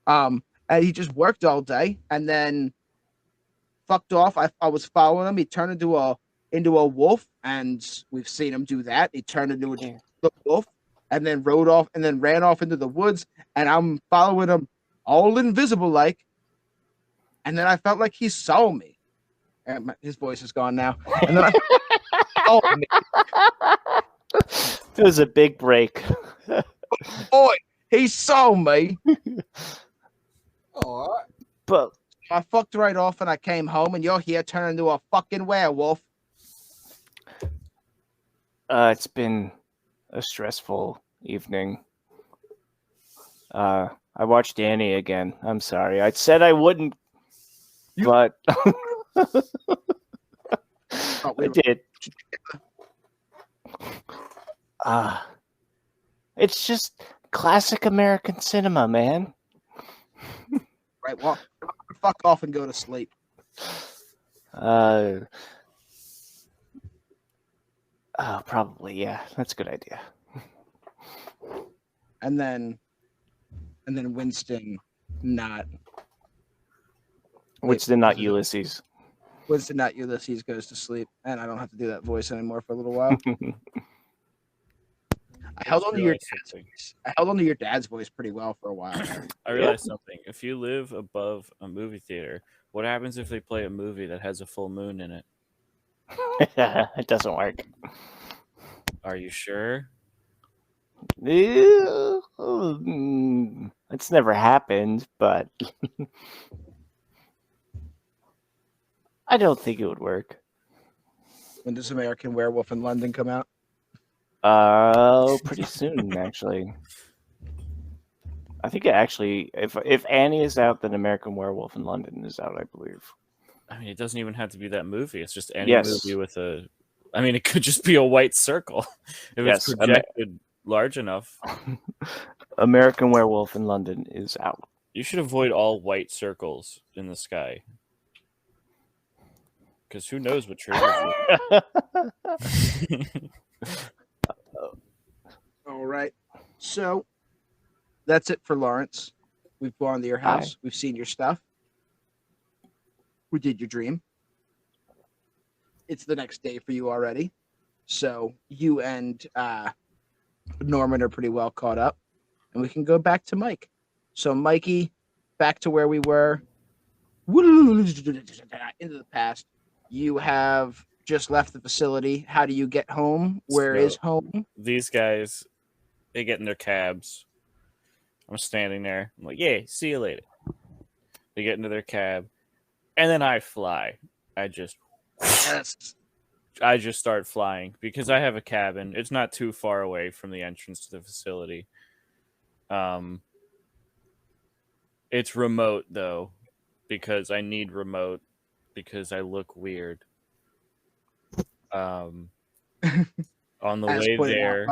And he just worked all day, and then fucked off. I was following him. He turned into a wolf, and we've seen him do that. He turned into a wolf, and then rode off, and then ran off into the woods. And I'm following him, all invisible like. And then I felt like he saw me. And his voice is gone now. And then saw me. It was a big break. Boy, he saw me. All right. But I fucked right off, and I came home, and you're here turning into a fucking werewolf. it's been a stressful evening. I watched Annie again. I'm sorry. I said I wouldn't, but I did. It's just classic American cinema, man. Right, well, fuck off and go to sleep. Probably, yeah. That's a good idea. And then Winston, not Ulysses. Winston, not Ulysses, goes to sleep, and I don't have to do that voice anymore for a little while. I held on to your dad's voice. I held on to your dad's voice pretty well for a while. I realized something. If you live above a movie theater, what happens if they play a movie that has a full moon in it? It doesn't work. Are you sure? It's never happened, but I don't think it would work. When does American Werewolf in London come out? Pretty soon, actually. I think if Annie is out, then American Werewolf in London is out, I believe. I mean, it doesn't even have to be that movie. It's just any movie with a. I mean, it could just be a white circle if it's projected large enough. American Werewolf in London is out. You should avoid all white circles in the sky. Because who knows what triggers you. All right. So that's it for Lawrence. We've gone to your house. We've seen your stuff. We did your dream. It's the next day for you already. So you and Norman are pretty well caught up. And we can go back to Mike. So Mikey, back to where we were. Into the past. You have just left the facility. How do you get home? Where is home? These guys, they get in their cabs. I'm standing there. I'm like, yeah, see you later. They get into their cab. And then I fly. I just start flying because I have a cabin. It's not too far away from the entrance to the facility. It's remote though, because I need remote because I look weird. On the way there,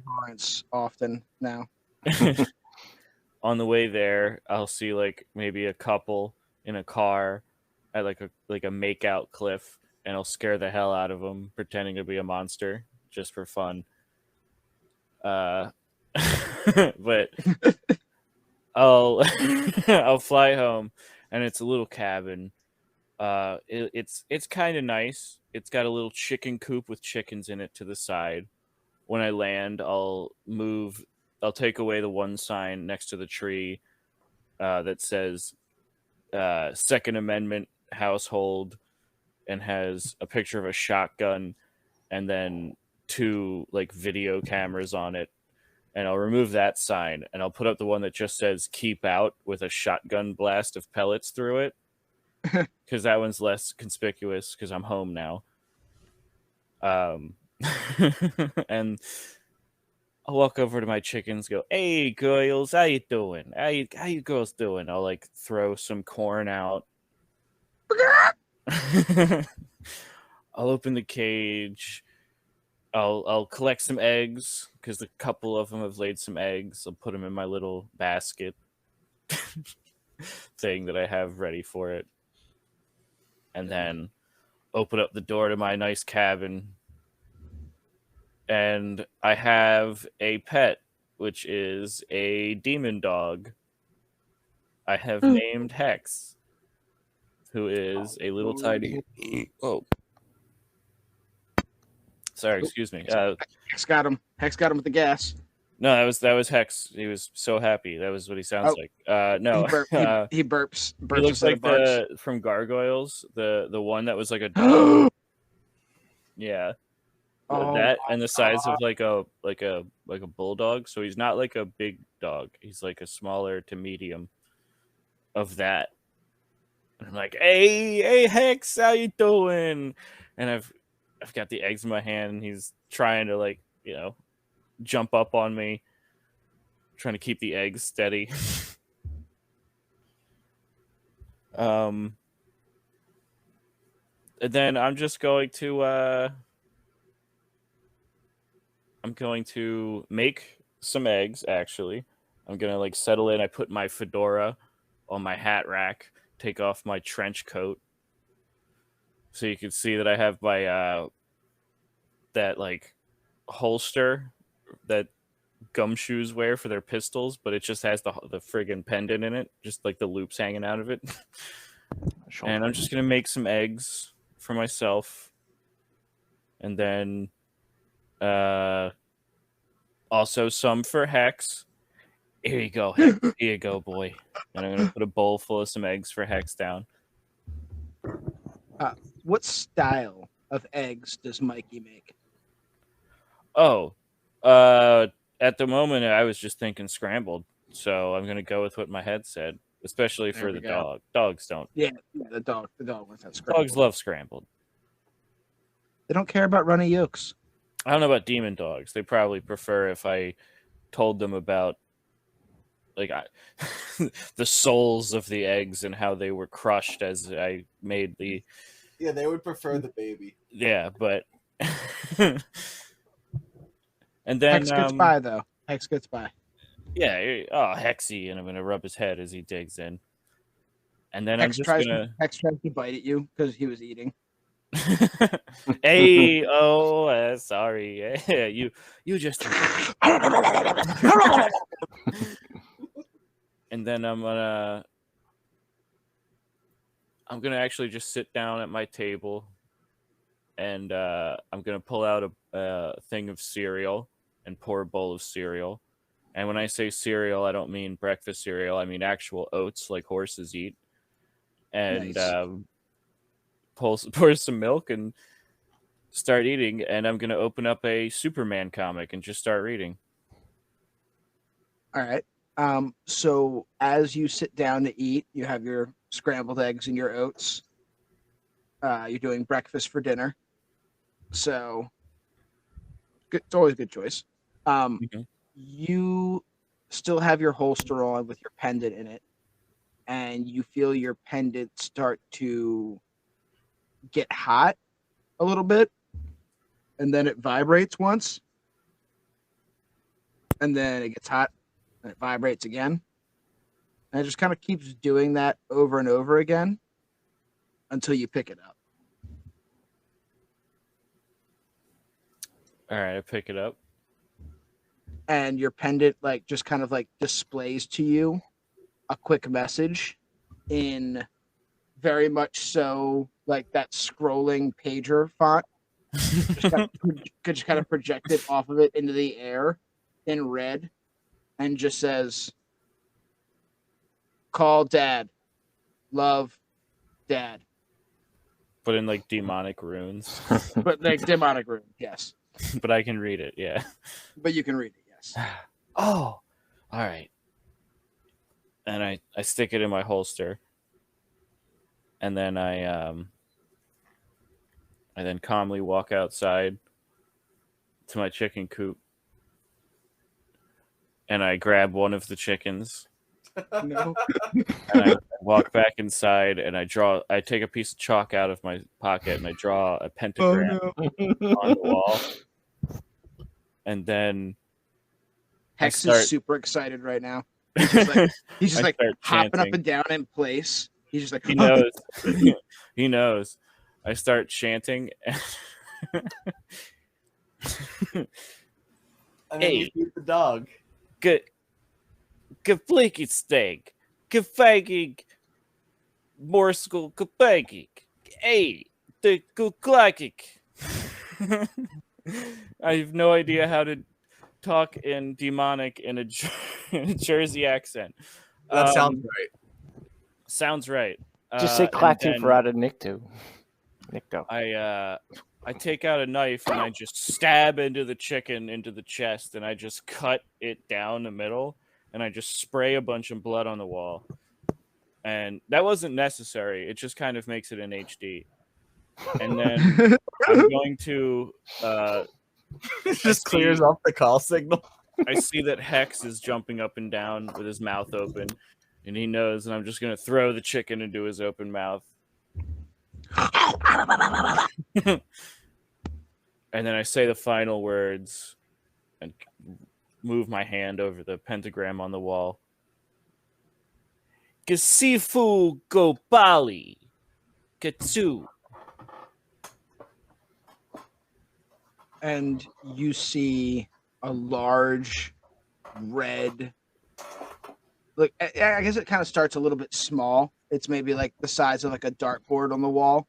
Lawrence often now. On the way there, I'll see like maybe a couple in a car at like a makeout cliff, and I'll scare the hell out of them, pretending to be a monster just for fun. But I'll I'll fly home, and it's a little cabin. It's kind of nice. It's got a little chicken coop with chickens in it to the side. When I land, I'll take away the one sign next to the tree that says Second Amendment household and has a picture of a shotgun and then 2 like video cameras on it. And I'll remove that sign and I'll put up the one that just says keep out with a shotgun blast of pellets through it. Because that one's less conspicuous because I'm home now. And I'll walk over to my chickens, go, "Hey girls, how you doing? How you girls doing?" I'll like throw some corn out. I'll open the cage. I'll collect some eggs because a couple of them have laid some eggs. I'll put them in my little basket thing that I have ready for it. And then open up the door to my nice cabin. And I have a pet, which is a demon dog. I have named Hex, who is a little tiny... Oh. Sorry, excuse me. Hex got him. Hex got him with the gas. No, that was Hex. He was so happy. That was what he sounds like. No, he burps. He looks like from Gargoyles, the one that was like a dog. Yeah, that and the size of like a bulldog. So he's not like a big dog. He's like a smaller to medium of that. And I'm like, hey, Hex, how you doing? And I've got the eggs in my hand, and he's trying to like jump up on me, trying to keep the eggs steady. And then I'm just going to make some eggs. Actually, I'm gonna like settle in. I put my fedora on my hat rack, take off my trench coat, so you can see that I have my that like holster that gumshoes wear for their pistols, but it just has the friggin' pendant in it, just like the loops hanging out of it. And I'm just gonna make some eggs for myself, and then also some for Hex. Here you go, Hex. Here you go, boy. And I'm gonna put a bowl full of some eggs for Hex down. What style of eggs does Mikey make? Oh, at the moment I was just thinking scrambled, so I'm gonna go with what my head said, especially for the dog. Dogs don't. Yeah, the dog wants that scrambled. Dogs love scrambled. They don't care about runny yolks. I don't know about demon dogs. They probably prefer if I told them about like the souls of the eggs and how they were crushed as I made the. Yeah, they would prefer the baby. Yeah, but. And then Hex gets by though. Hex gets by. Yeah, Hexy, and I'm gonna rub his head as he digs in. And then Hex Hex tries to bite at you because he was eating. Hey, sorry. Yeah, you just. And then I'm gonna actually just sit down at my table, and I'm gonna pull out a thing of cereal and pour a bowl of cereal. And when I say cereal, I don't mean breakfast cereal. I mean actual oats like horses eat. And nice. Pour some milk and start eating. And I'm going to open up a Superman comic and just start reading. All right. So as you sit down to eat, you have your scrambled eggs and your oats. You're doing breakfast for dinner. So it's always a good choice. You still have your holster on with your pendant in it, and you feel your pendant start to get hot a little bit, and then it vibrates once, and then it gets hot, and it vibrates again. And it just kind of keeps doing that over and over again until you pick it up. All right, I pick it up. And your pendant like just kind of like displays to you a quick message in very much so like that scrolling pager font. Just kind of projected off of it into the air in red, and just says, "Call Dad, love, Dad." But in like demonic runes. But like demonic runes, yes. But I can read it, yeah. But you can read it, yes. Oh, all right. And I stick it in my holster, and then I then calmly walk outside to my chicken coop, and I grab one of the chickens. No. And I walk back inside, and I take a piece of chalk out of my pocket, and I draw a pentagram on the wall. And then Hex is super excited right now. He's just like hopping up and down in place. He's just like, he knows. He knows. I start chanting. And then you feed the dog. Geflicky steak. Gefagig. Morskel gefagig. Hey, the guglakik. I have no idea how to talk in demonic in a Jersey accent. That sounds right. Sounds right. Just say Klaatu Verada Nikto. I take out a knife and I just stab into the chicken into the chest, and I just cut it down the middle, and I just spray a bunch of blood on the wall. And that wasn't necessary. It just kind of makes it in HD. And then I'm going to it just clears off the call signal. I see that Hex is jumping up and down with his mouth open, and he knows, and I'm just going to throw the chicken into his open mouth. And then I say the final words and move my hand over the pentagram on the wall. Gasifu go Bali. Katsu. And you see a large red, like, I guess it kind of starts a little bit small. It's maybe like the size of like a dartboard on the wall.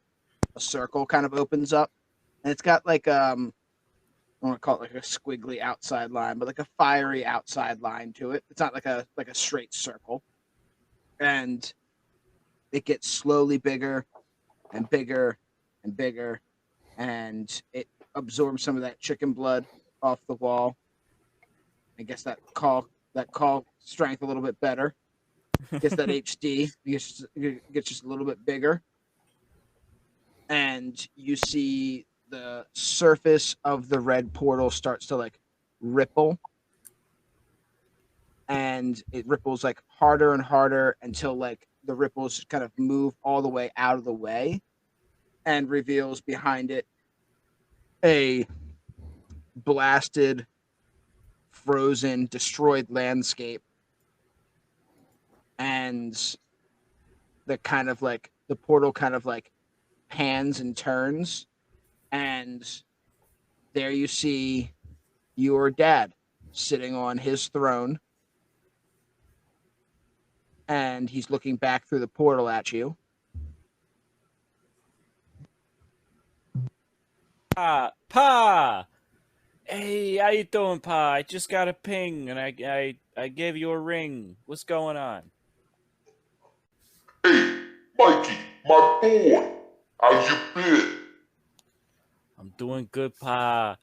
A circle kind of opens up, and it's got like I don't want to call it like a squiggly outside line, but like a fiery outside line to it. It's not like a straight circle, and it gets slowly bigger and bigger and bigger, and it absorbs some of that chicken blood off the wall. I guess that call strength a little bit better. Gets that HD. Gets just a little bit bigger, and you see the surface of the red portal starts to like ripple, and it ripples like harder and harder until like the ripples kind of move all the way out of the way, and reveals behind it a blasted, frozen, destroyed landscape, and the kind of like the portal kind of like pans and turns, and there you see your dad sitting on his throne, and he's looking back through the portal at you. Pa! Hey, how you doing, Pa? I just got a ping, and I gave you a ring. What's going on? Hey, Mikey, my boy, how you been? I'm doing good, Pa.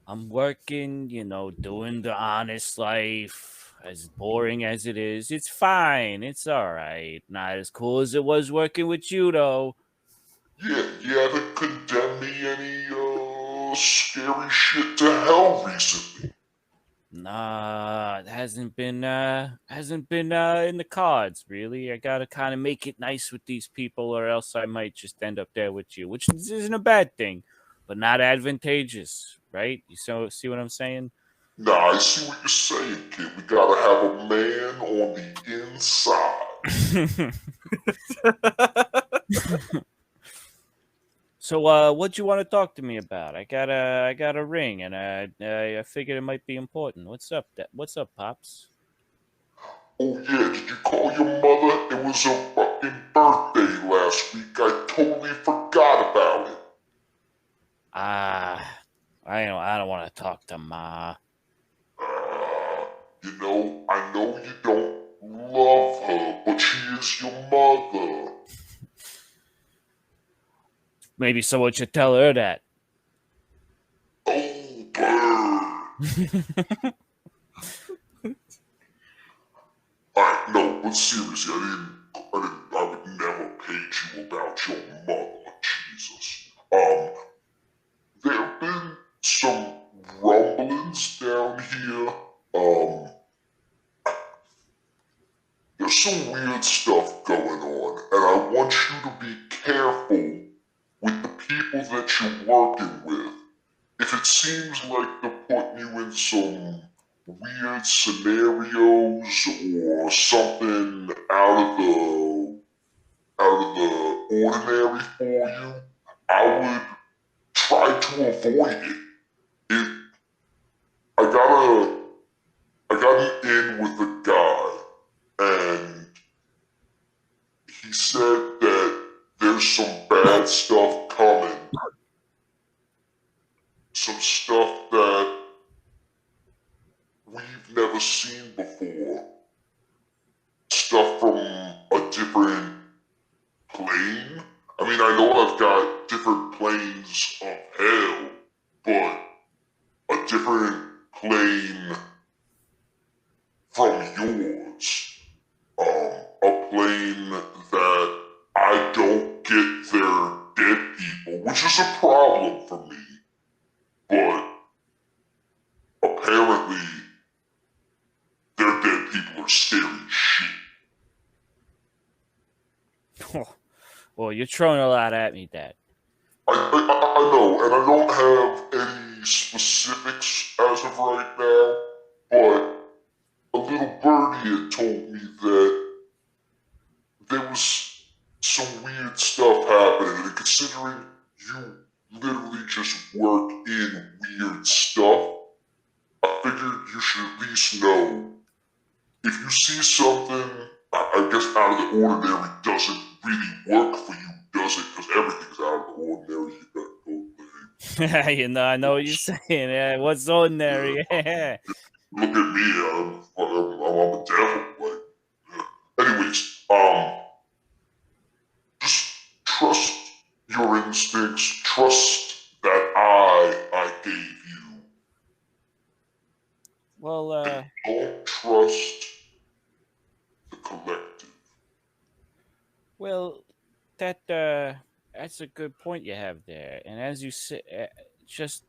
I'm working, doing the honest life. As boring as it is, it's fine. It's all right. Not as cool as it was working with you, though. Yeah, you haven't condemned me any, scary shit to hell recently. Nah, it hasn't been in the cards, really. I gotta kind of make it nice with these people, or else I might just end up there with you, which isn't a bad thing, but not advantageous, right? You see what I'm saying? Nah, I see what you're saying, kid. We gotta have a man on the inside. So, what you want to talk to me about? I got a ring, and I figured it might be important. What's up, Pops? Oh yeah, did you call your mother? It was her fucking birthday last week. I totally forgot about it. I don't want to talk to Ma. I know you don't love her, but she is your mother. Maybe someone should tell her that. Oh, bird. Alright, no, but seriously, I would never page you about your mother, Jesus. There have been some rumblings down here. There's some weird stuff going on, and I want you to be careful with the people that you're working with. If it seems like they're putting you in some weird scenarios or something out of the ordinary for you, I would try to avoid it. I got an in with a guy, and he said that there's some bad stuff coming. Some stuff that we've never seen before. Stuff from a different plane. I mean, I know I've got different planes of hell, but a different plane from yours. A plane that I don't get their dead people, which is a problem for me. But apparently, their dead people are scary as shit. Well, you're throwing a lot at me, Dad. I know, and I don't have any specifics as of right now, but a little birdie had told me that there was some weird stuff happening, and considering you literally just work in weird stuff, I figured you should at least know. If you see something, I guess out of the ordinary doesn't really work for you, does it? Because everything's out of the ordinary. You got I know what you're saying. Yeah, what's ordinary? Look at me, I'm a devil. Anyways, just trust your instincts. Trust that I gave you. Well, Don't trust the collective. Well, that's a good point you have there. And as you say, just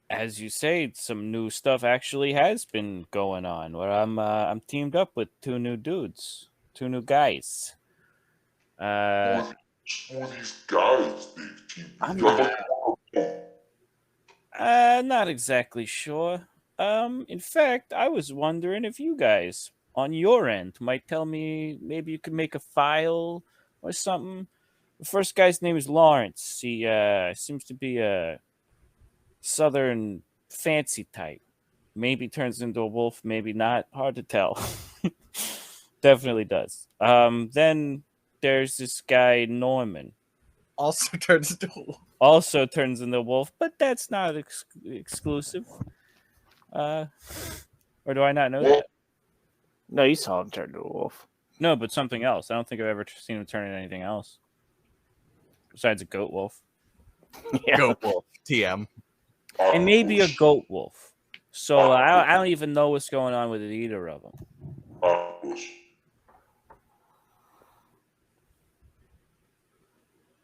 as you say, some new stuff actually has been going on. Where I'm teamed up with two new dudes, two new guys. Who are these guys they've teamed I'm with? not exactly sure. In fact, I was wondering if you guys on your end might tell me maybe you could make a file or something. The first guy's name is Lawrence. He seems to be a southern fancy type. Maybe turns into a wolf, maybe not. Hard to tell. Definitely does. Then there's this guy Norman. Also turns into a wolf. Also turns into a wolf, but that's not exclusive. Or do I not know that? No, you saw him turn into a wolf. No, but something else. I don't think I've ever seen him turn into anything else besides a goat wolf. Yeah. Goat wolf. TM. And maybe a goat wolf. So I don't even know what's going on with either of them.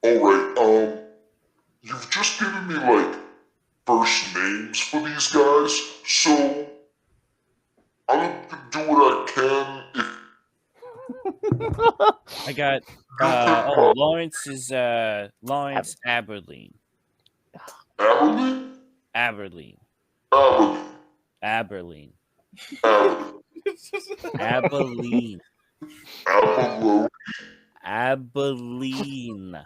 Alright, you've just given me, like, first names for these guys, so I'm gonna do what I can if... I got Lawrence is Lawrence Aberline. Aberlin? Aberline. Aberlin. Aberline. Aberlin. Aberline. Aberlin. Aberline.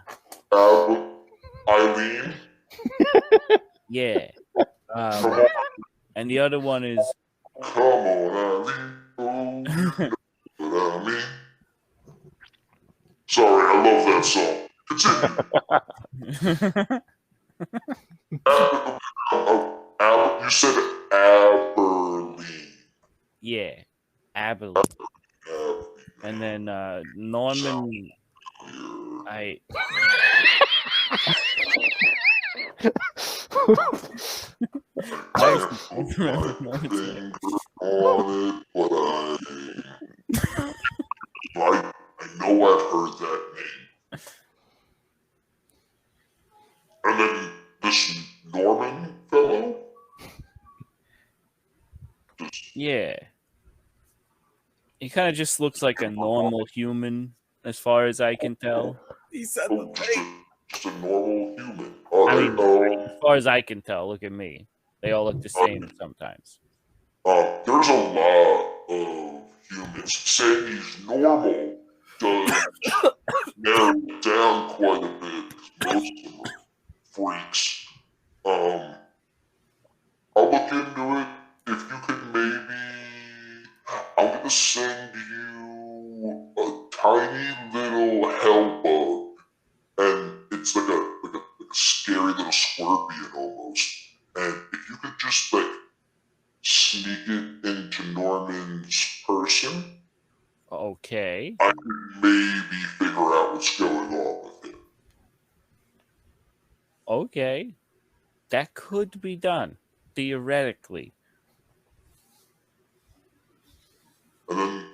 Eileen? Yeah. And the other one is Come on, Abby. Oh, you know what I mean? Sorry, I love that song. Continue. You said Aberline. Yeah, Abilene. And then Norman. I. I put my finger on it, but I know I've heard that name. And then this Norman fellow? Yeah. He kind of just looks like a normal human, as far as I can tell. He said Oh, just a normal human. All I right. mean, as far as I can tell, look at me. They all look the same sometimes. There's a lot of humans. Saying he's normal does narrow it down quite a bit. Most of them are freaks. I'll look into it. If you could maybe, I'm gonna send you a tiny little hell bug, and it's like a scary little scorpion almost. And if you could just like sneak it into Norman's person, Okay. I could maybe figure out what's going on with him. Okay. That could be done, theoretically. And then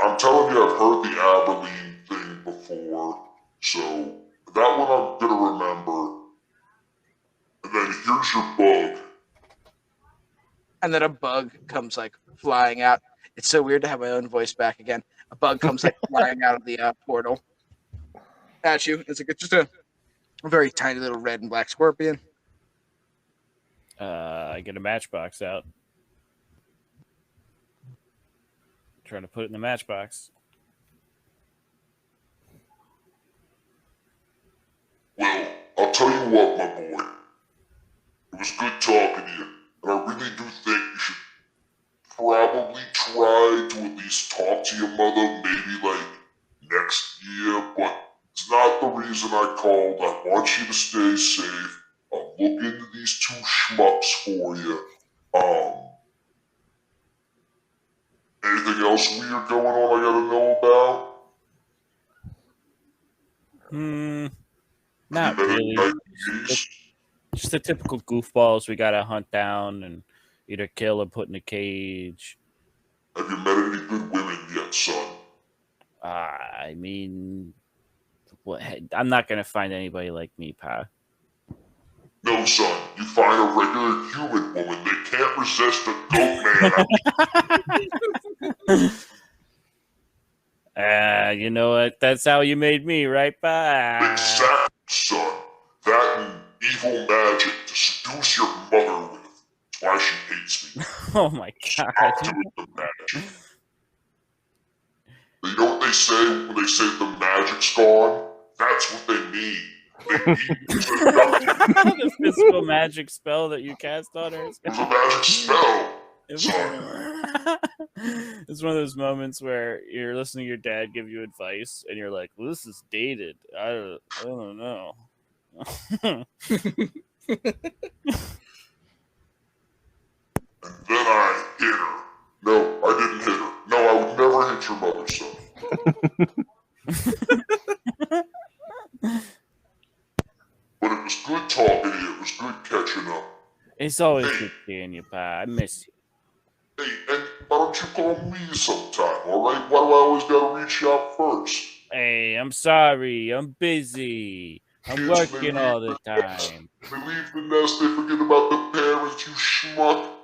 I'm telling you, I've heard the Abilene thing before, so that one I'm gonna remember. And then here's your bug. And then a bug comes like flying out. It's so weird to have my own voice back again. A bug comes like flying out of the portal at you. It's like it's just a very tiny little red and black scorpion. I get a matchbox out. Trying to put it in the matchbox. Well, I'll tell you what, my boy. It was good talking to you, and I really do think you should probably try to at least talk to your mother, maybe like next year, but it's not the reason I called. I want you to stay safe. I'll look into these two schmucks for you. Anything else weird going on I gotta know about? Not really. Just the typical goofballs we gotta hunt down and either kill or put in a cage. Have you met any good women yet, son? I mean, I'm not gonna find anybody like me, Pa. No, son. You find a regular human woman, they can't resist a goat man. You know what? That's how you made me, right, Pa? Exactly, son. That and evil magic to seduce your mother with. That's why she hates me. Oh my god. Stop doing the magic. You know what they say when they say the magic's gone? That's what they mean. The physical magic spell that you cast on her. It was a magic spell. It's one of those moments where you're listening to your dad give you advice and you're like, well, this is dated. I don't know. And then I hit her. No, I didn't hit her. No, I would never hit your mother, son. But it was good talking to you. It was good catching up. It's always good seeing you, Pa. I miss you. Hey, and why don't you call me sometime, alright? Why do I always gotta reach out first? Hey, I'm sorry. I'm busy. I'm working all the time. They leave the nest, they forget about the parents, you schmuck.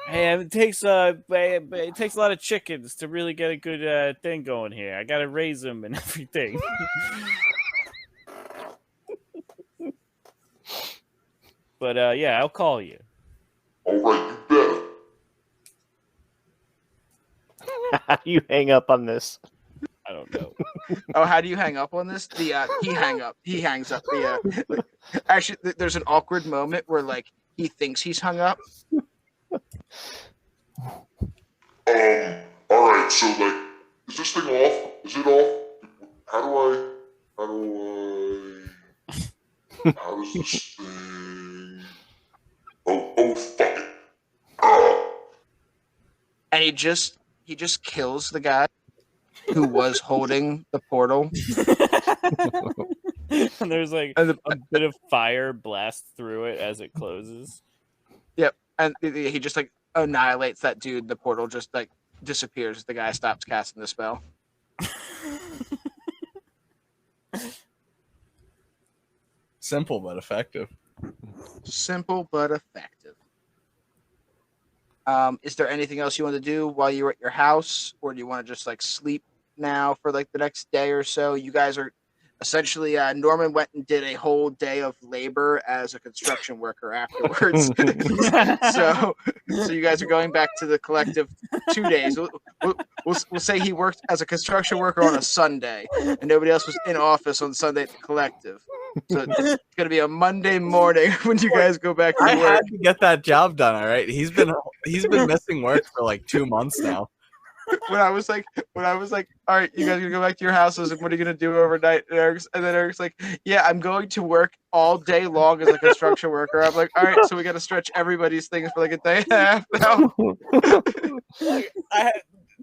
Hey, it takes a lot of chickens to really get a good thing going here. I gotta raise them and everything. But yeah, I'll call you. All right, you better. How do you hang up on this? I don't know. Oh, how do you hang up on this? He hangs up. Actually, there's an awkward moment where like he thinks he's hung up, Alright, so, like, is this thing off? Is it off? How does this thing... Oh, fuck it. And he just kills the guy who was holding the portal. And there's like a bit of fire blast through it as it closes. Yep, and he just like annihilates that dude. The portal just like disappears. The guy stops casting the spell. Simple but effective. Simple but effective. Is there anything else you want to do while you're at your house, or do you want to just like sleep now for like the next day or so? You guys are essentially Norman went and did a whole day of labor as a construction worker afterwards. so you guys are going back to the collective 2 days. We'll say he worked as a construction worker on a Sunday, and nobody else was in office on Sunday at the collective. So it's going to be a Monday morning when you guys go back to work. I had to get that job done. All right, he's been missing work for like 2 months now. When I was like, all right, you guys are gonna go back to your houses, and what are you gonna do overnight? And then Eric's like, yeah, I'm going to work all day long as a construction worker. I'm like, all right, so we got to stretch everybody's things for like a day and a half now.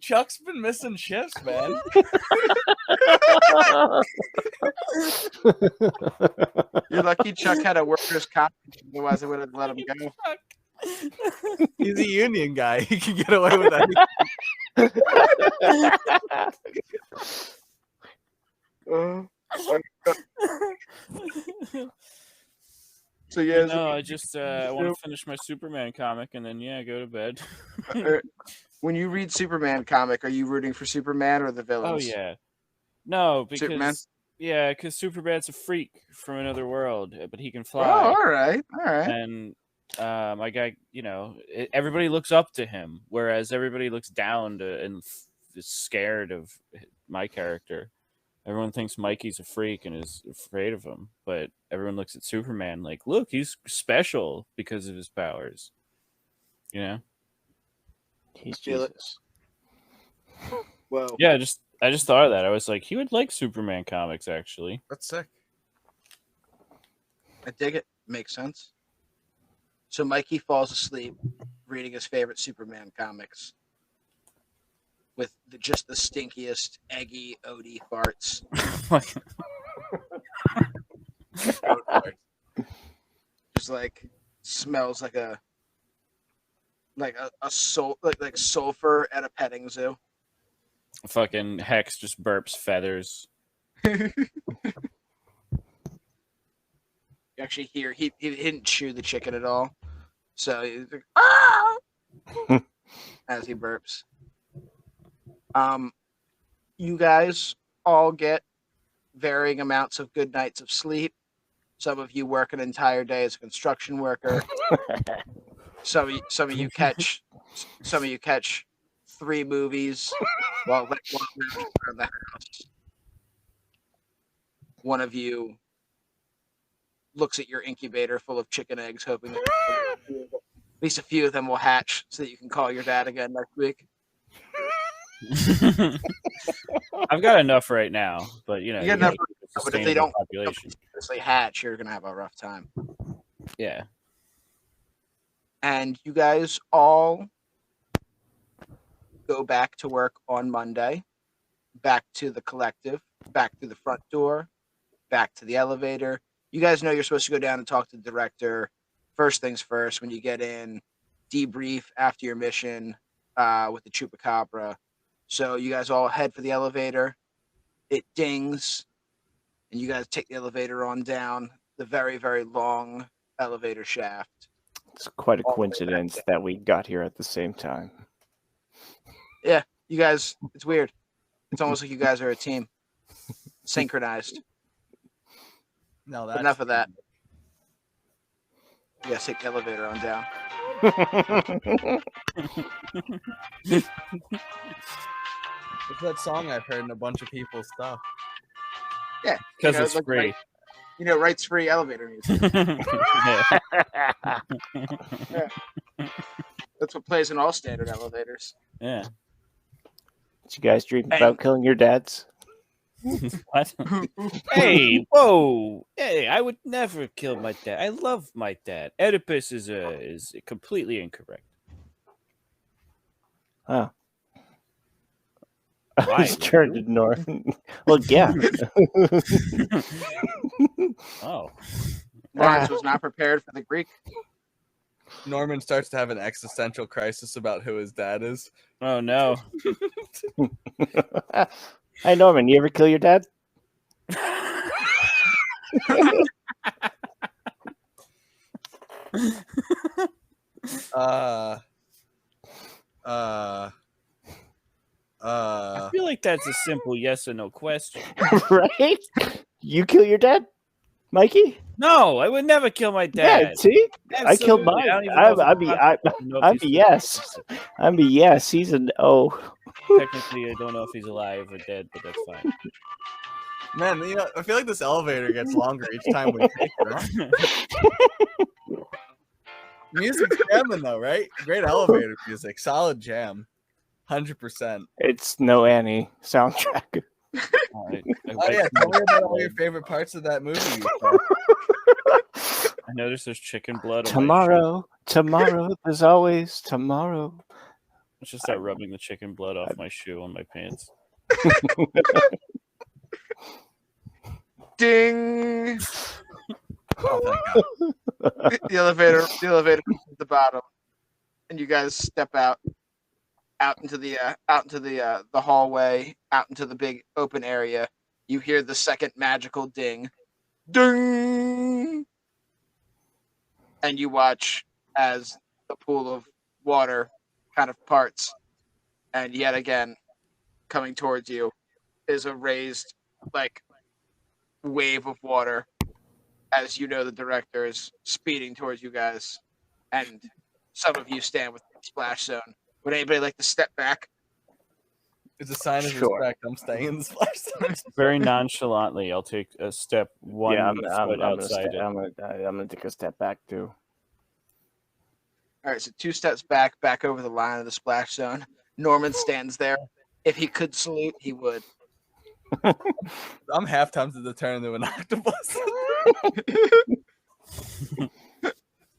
Chuck's been missing shifts, man. You're lucky Chuck had a workers' comp, otherwise I would have let him go. He's a union guy. He can get away with anything. So yeah, no, I just I want to finish my Superman comic and then go to bed. When you read Superman comic, are you rooting for Superman or the villains? Oh yeah, no, because Superman? because Superman's a freak from another world, but he can fly. Oh, all right. And my guy, everybody looks up to him, whereas everybody looks down to and is scared of my character. Everyone thinks Mikey's a freak and is afraid of him, but everyone looks at Superman like, look, he's special because of his powers. He's Jesus. Well, yeah, I just thought of that. I was like, he would like Superman comics, actually. That's sick. I dig it. Makes sense. So Mikey falls asleep reading his favorite Superman comics with just the stinkiest, eggy, Odie farts. Just like smells like a sulfur at a petting zoo. Fucking Hex just burps feathers. You actually hear he didn't chew the chicken at all, so he's like, ah! as he burps. You guys all get varying amounts of good nights of sleep. Some of you work an entire day as a construction worker. Some of you catch 3 movies while around the house. One of you looks at your incubator full of chicken eggs, hoping that at least a few of them will hatch so that you can call your dad again next week. I've got enough right now, but you get enough, but if they don't hatch, you're gonna have a rough time. Yeah. And you guys all go back to work on Monday, back to the collective, back through the front door, back to the elevator. You guys know you're supposed to go down and talk to the director. First things first, when you get in, debrief after your mission with the Chupacabra. So you guys all head for the elevator. It dings, and you guys take the elevator on down the very, very long elevator shaft. It's quite a coincidence that we got here at the same time. Yeah, you guys, it's weird. It's almost like you guys are a team. Synchronized. No, that's enough of that. You guys take the elevator on down. It's that song I've heard in a bunch of people's stuff. Yeah. Because it's free. Rights free elevator music. Yeah. Yeah. That's what plays in all standard elevators. Yeah. Did you guys dream about killing your dads? What? Hey, whoa! Hey, I would never kill my dad. I love my dad. Oedipus is completely incorrect. Huh. Why? He's turned to Norman. Well, yeah. Oh. Lawrence was not prepared for the Greek. Norman starts to have an existential crisis about who his dad is. Oh no. Hey, Norman, you ever kill your dad? I feel like that's a simple yes or no question. Right? You kill your dad, Mikey? No, I would never kill my dad. Yeah, see? I killed Absolutely. mine. I don't even know if I'm a yes. I'm a yes. He's an O. Technically, I don't know if he's alive or dead, but that's fine. Man, you know, I feel like this elevator gets longer each time we take it. Music's jamming though, right? Great elevator music, solid jam, 100%. It's No Annie soundtrack. Oh yeah, tell me about all your favorite parts of that movie. I noticed there's chicken blood. Tomorrow, there's always tomorrow. Let's just start rubbing the chicken blood off my shoe on my pants. Ding! Oh, thank God. the elevator at the bottom, and you guys step out into the hallway, out into the big open area. You hear the second magical ding, ding, and you watch as the pool of water kind of parts, and yet again, coming towards you is a raised wave of water. As you know, the director is speeding towards you guys, and some of you stand with the splash zone. Would anybody like to step back? It's a sign of respect. I'm staying in the splash zone. Very nonchalantly, I'll take a step one foot outside. I'm gonna take a step back too. All right, so 2 steps back over the line of the splash zone. Norman stands there. If he could salute, he would. I'm half tempted to turn into an octopus.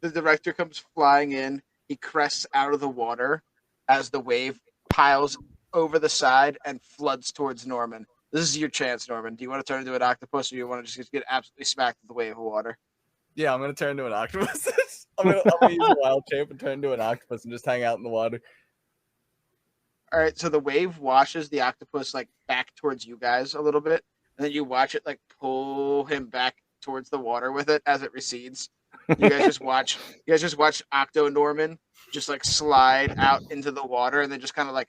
The director comes flying in. He crests out of the water as the wave piles over the side and floods towards Norman. This is your chance, Norman. Do you want to turn into an octopus, or do you want to just get absolutely smacked with the wave of water? Yeah, I'm gonna turn into an octopus. I'm gonna use a wild shape and turn into an octopus and just hang out in the water. All right, so the wave washes the octopus back towards you guys a little bit, and then you watch it pull him back towards the water with it as it recedes. You guys just watch Octo Norman just slide out into the water and then just kind of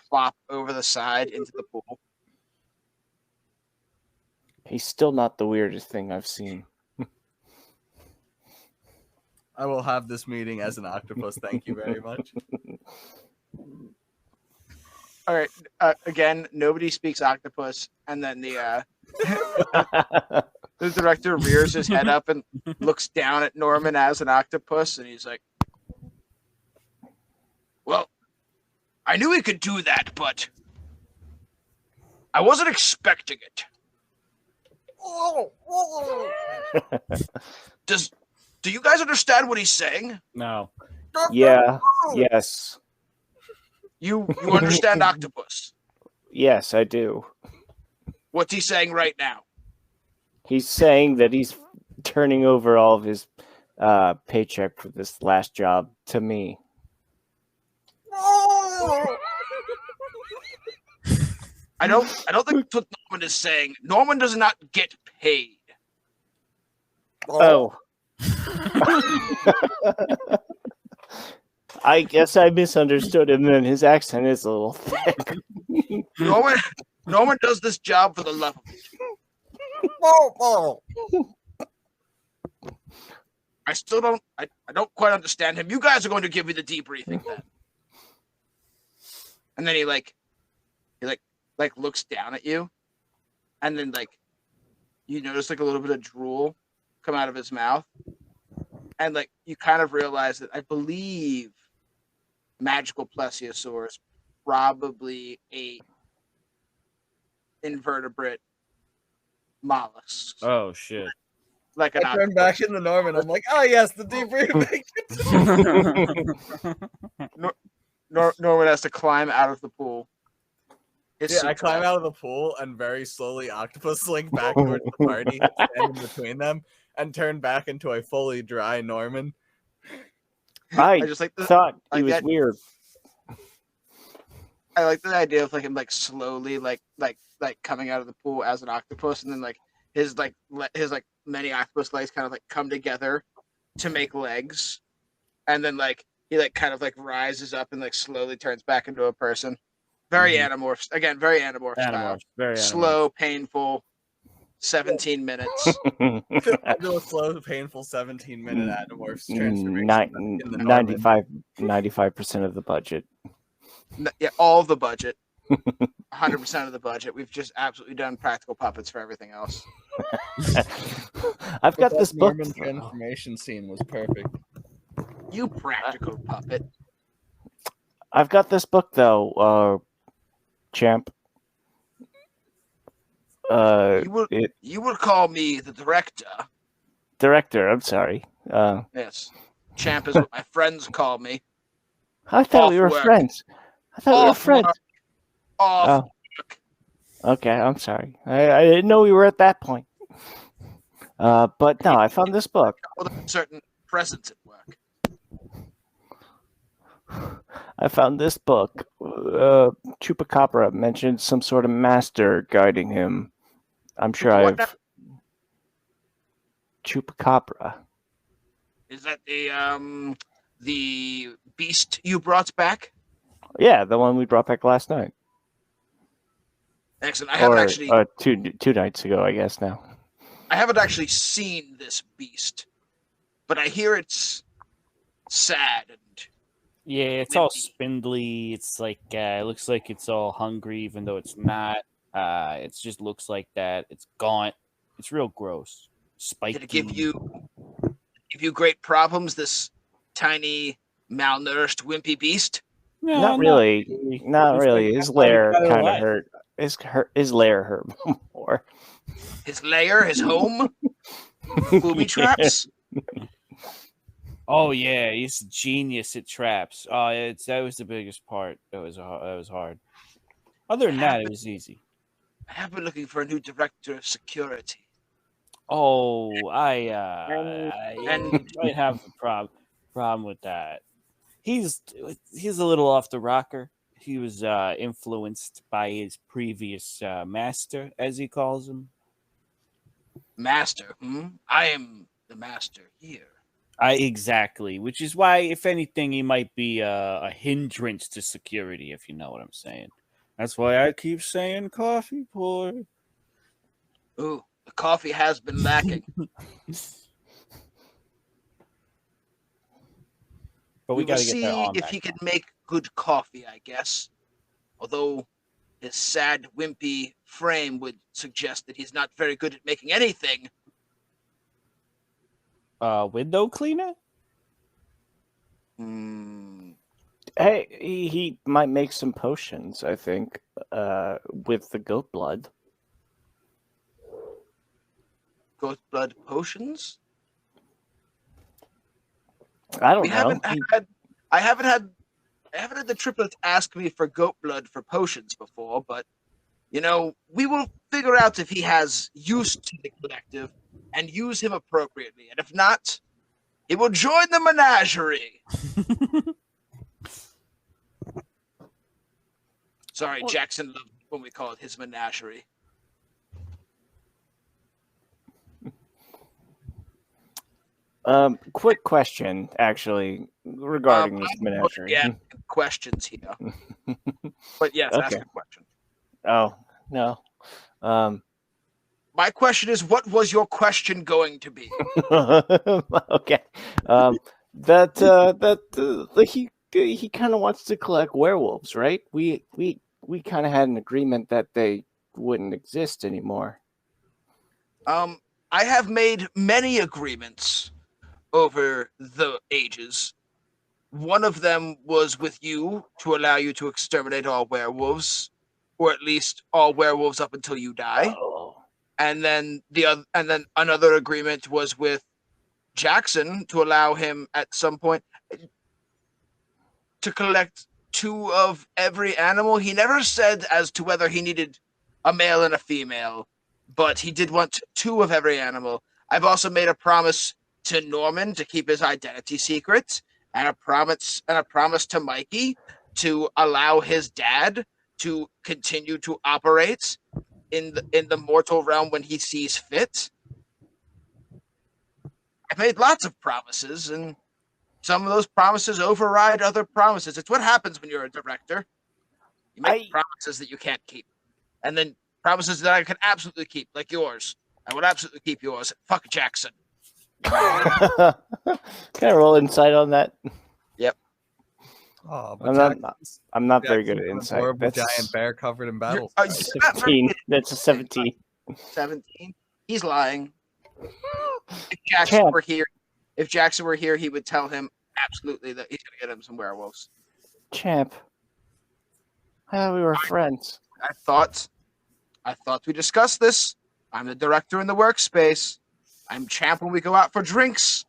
plop over the side into the pool. He's still not the weirdest thing I've seen. I will have this meeting as an octopus. Thank you very much. All right. Again, nobody speaks octopus, and then the director rears his head up and looks down at Norman as an octopus, and he's like, "Well, I knew he could do that, but I wasn't expecting it. Do you guys understand what he's saying? No. Yeah. Yes. You understand octopus? Yes, I do. What's he saying right now? He's saying that he's turning over all of his paycheck for this last job to me. I don't think that's what Norman is saying. Norman does not get paid. Oh. I guess I misunderstood him, and his accent is a little thick. Norman does this job for the love of it. I still don't. I don't quite understand him. You guys are going to give me the debriefing then. And then he looks down at you, and then you notice a little bit of drool come out of his mouth, and you kind of realize that I believe magical plesiosaurs, probably 8 invertebrate mollusks. Oh shit! Like an I turn back into Norman. I'm like, oh yes, the debriefing. Norman has to climb out of the pool. I climb out of the pool and very slowly octopus link back towards the party, stand in between them, and turn back into a fully dry Norman. I just like thought he was weird. I like the idea of like him like slowly like coming out of the pool as an octopus, and then like his many octopus legs kind of like come together to make legs, and then like he like kind of like rises up and like slowly turns back into a person. Very Animorphs. Again, very Animorph style. Very slow, painful, 17 minutes. I do a slow, painful 17-minute Animorphs transformation. 95% of the budget. Yeah, all the budget. 100% of the budget. We've just absolutely done practical puppets for everything else. I've got this book. Norman transformation scene was perfect. You practical puppet. I've got this book though, champ. You would call me the director. Director, I'm sorry. Yes. Champ is what my friends call me. I thought we were friends. I thought we were friends. Off work. Okay, I'm sorry. I didn't know we were at that point. But no, I found this book. With a certain presence at work. I found this book. Chupacabra mentioned some sort of master guiding him. I'm sure I've... Chupacabra. Is that the beast you brought back? Yeah, the one we brought back last night. Excellent. I haven't actually... two nights ago, I guess now. I haven't actually seen this beast, but I hear it's sad and... Yeah, it's all spindly. It's like it looks like it's all hungry, even though it's not. It just looks like that. It's gaunt. It's real gross. Spiky. Did it give you great problems? This tiny, malnourished, wimpy beast? No, not really. Not really. His lair kind of hurt. His lair hurt more. His lair, his home, booby traps. Oh yeah, he's a genius at traps. Oh, that was the biggest part. That was hard. Other than that, it was easy. I have been looking for a new director of security. Oh, I might have a problem with that. He's a little off the rocker. He was influenced by his previous master, as he calls him. Master? I am the master here. Exactly, which is why, if anything, he might be a hindrance to security, if you know what I'm saying. That's why I keep saying coffee pour. Ooh, the coffee has been lacking. But we gotta get that on if he can make good coffee, I guess. Although his sad, wimpy frame would suggest that he's not very good at making anything. Window cleaner? Hey, he might make some potions, I think, with the goat blood. Goat blood potions? I don't know. I haven't had the triplets ask me for goat blood for potions before, but we will figure out if he has use to the collective and use him appropriately. And if not, he will join the menagerie. Sorry, Jackson loved when we call it his menagerie. Quick question, actually, regarding this menagerie. Yeah, questions here. But yes, okay. Ask a question. Oh, no. My question is, what was your question going to be? Okay. He kind of wants to collect werewolves, right? We kind of had an agreement that they wouldn't exist anymore. I have made many agreements over the ages. one of them was with you to allow you to exterminate all werewolves, or at least all werewolves up until you die. Oh. And then another agreement was with Jackson to allow him at some point to collect 2 of every animal. He never said as to whether he needed a male and a female, but he did want 2 of every animal. I've also made a promise to Norman to keep his identity secret, and a promise to Mikey to allow his dad to continue to operate in the mortal realm when he sees fit. I've made lots of promises, and some of those promises override other promises. It's what happens when you're a director. You make promises that you can't keep, and then promises that I can absolutely keep, like yours. I would absolutely keep yours. Fuck Jackson. Can I roll insight on that? Yep. Oh, I'm not very good at insight. Horrible giant bear covered in battle. 17. That's a 17. 17. He's lying. If Jackson were here, he would tell him absolutely that he's gonna get him some werewolves. Champ, I thought we were friends. I thought we discussed this. I'm the director in the workspace. I'm champ when we go out for drinks.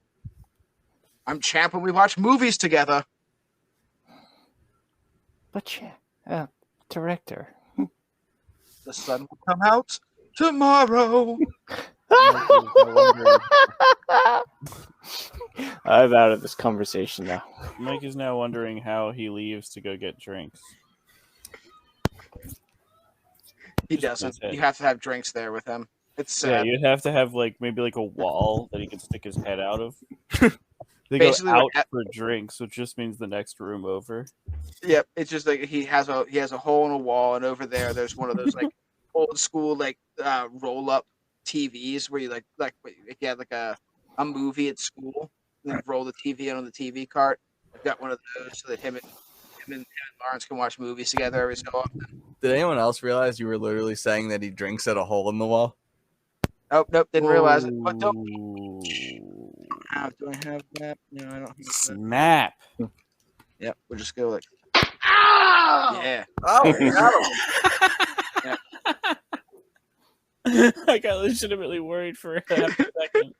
I'm champ when we watch movies together. But director. The sun will come out tomorrow. I'm out of this conversation now. Mike is now wondering how he leaves to go get drinks. He doesn't. You have to have drinks there with him. It's sad. Yeah, you'd have to have maybe a wall that he can stick his head out of. They Basically, go out for drinks, which just means the next room over. Yep, it's just like he has a hole in a wall, and over there's one of those old school roll up TVs where you if you had a movie at school, and then roll the TV in on the TV cart. I've got one of those so that him and Lawrence can watch movies together every so often. Did anyone else realize you were literally saying that he drinks at a hole in the wall? Nope, didn't realize it. But don't. Do I have that? No, I don't have that. Snap. Yep, we'll just go yeah. Oh, got him. I got legitimately worried for a second.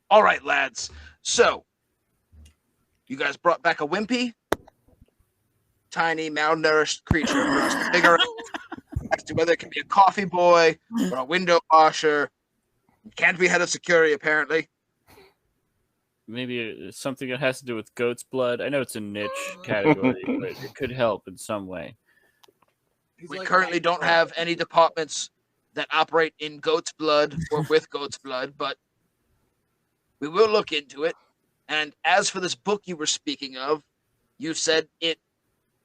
All right, lads. So, you guys brought back a wimpy, tiny, malnourished creature for us to figure out as to whether it can be a coffee boy or a window washer. It can't be head of security, apparently. Maybe something that has to do with goat's blood. I know it's a niche category, but it could help in some way. We currently don't have any departments that operate in goat's blood or with goat's blood, but we will look into it. And as for this book you were speaking of, you said it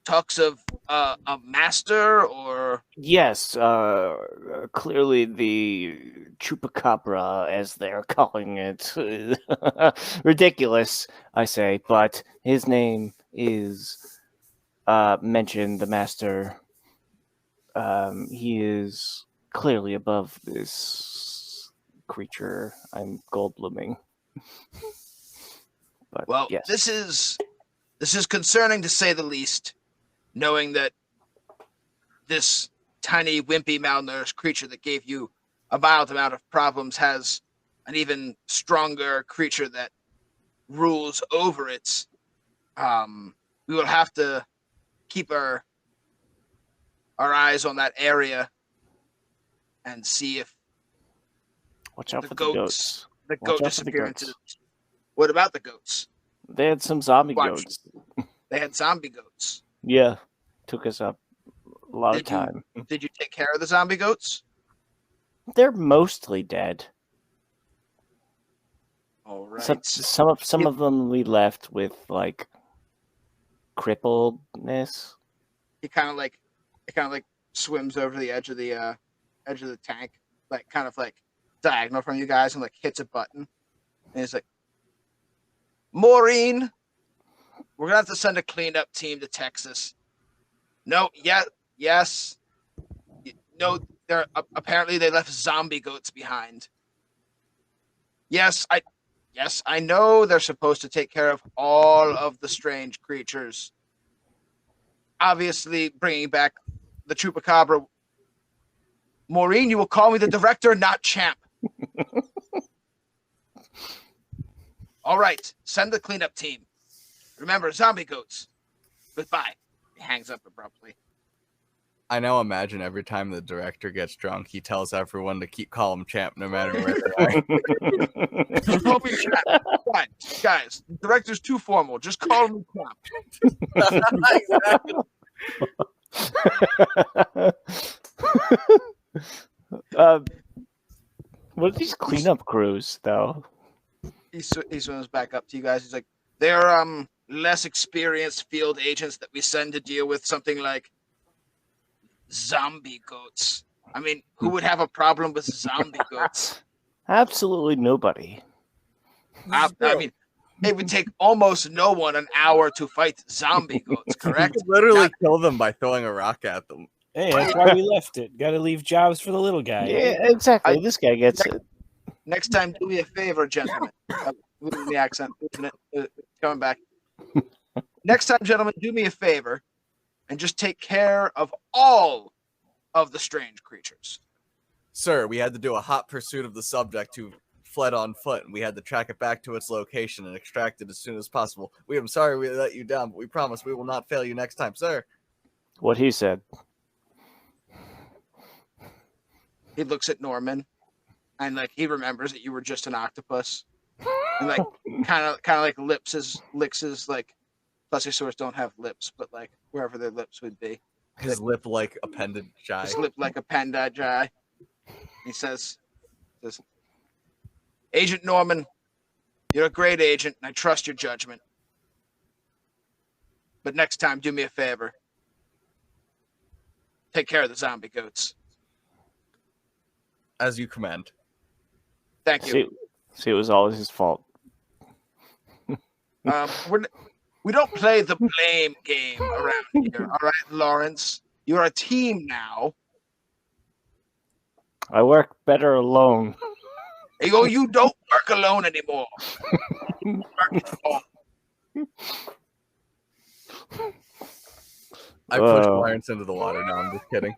talks of a master or... Yes, clearly the chupacabra, as they're calling it. Ridiculous, I say, but his name is mentioned, the master. He is clearly above this creature. I'm Goldbluming. But, well, yes. This is concerning to say the least, knowing that this tiny, wimpy, malnourished creature that gave you a mild amount of problems has an even stronger creature that rules over it. We will have to keep our eyes on that area and see if watch out for the goats. The goat disappearances. What about the goats? They had some zombie goats. They had zombie goats. Yeah, took us up a lot of time. Did you take care of the zombie goats? They're mostly dead. All right. Some of them we left with crippledness. It kind of swims over the edge of the tank, kind of diagonal from you guys, and hits a button, and it's like, Maureen, we're gonna have to send a cleanup team to Texas. No, yes. No, apparently they left zombie goats behind. Yes, Yes, I know they're supposed to take care of all of the strange creatures. Obviously, bringing back the Chupacabra. Maureen, you will call me the director, not Champ. All right, send the cleanup team. Remember, zombie goats. Goodbye. He hangs up abruptly. I now imagine every time the director gets drunk, he tells everyone to call him Champ no matter where they are. Call me Champ. Fine. Guys, the director's too formal. Just call me Champ. What are these cleanup crews, though? He swims back up to you guys. He's like, they're less experienced field agents that we send to deal with something like zombie goats. I mean, who would have a problem with zombie goats? Absolutely nobody. I mean, it would take almost no one an hour to fight zombie goats, correct? You could literally kill them by throwing a rock at them. Hey, that's why we left it. Got to leave jobs for the little guy. Yeah, exactly. This guy gets it. Next time, do me a favor, gentlemen. Losing the accent, coming back. Next time, gentlemen, do me a favor and just take care of all of the strange creatures. Sir, we had to do a hot pursuit of the subject who fled on foot, and we had to track it back to its location and extract it as soon as possible. I'm sorry we let you down, but we promise we will not fail you next time, sir. What he said. He looks at Norman, and like he remembers that you were just an octopus, and like kind of like licks his like. Plesiosaurs don't have lips, but like wherever their lips would be. His lip like appendage. His lip like appendage. He says, Agent Norman, you're a great agent, and I trust your judgment. But next time, do me a favor. Take care of the zombie goats. As you command. Thank you. See, it was always his fault. We don't play the blame game around here, all right, Lawrence? You're a team now. I work better alone. Hey, you don't work alone anymore. I pushed Lawrence into the water. No, I'm just kidding.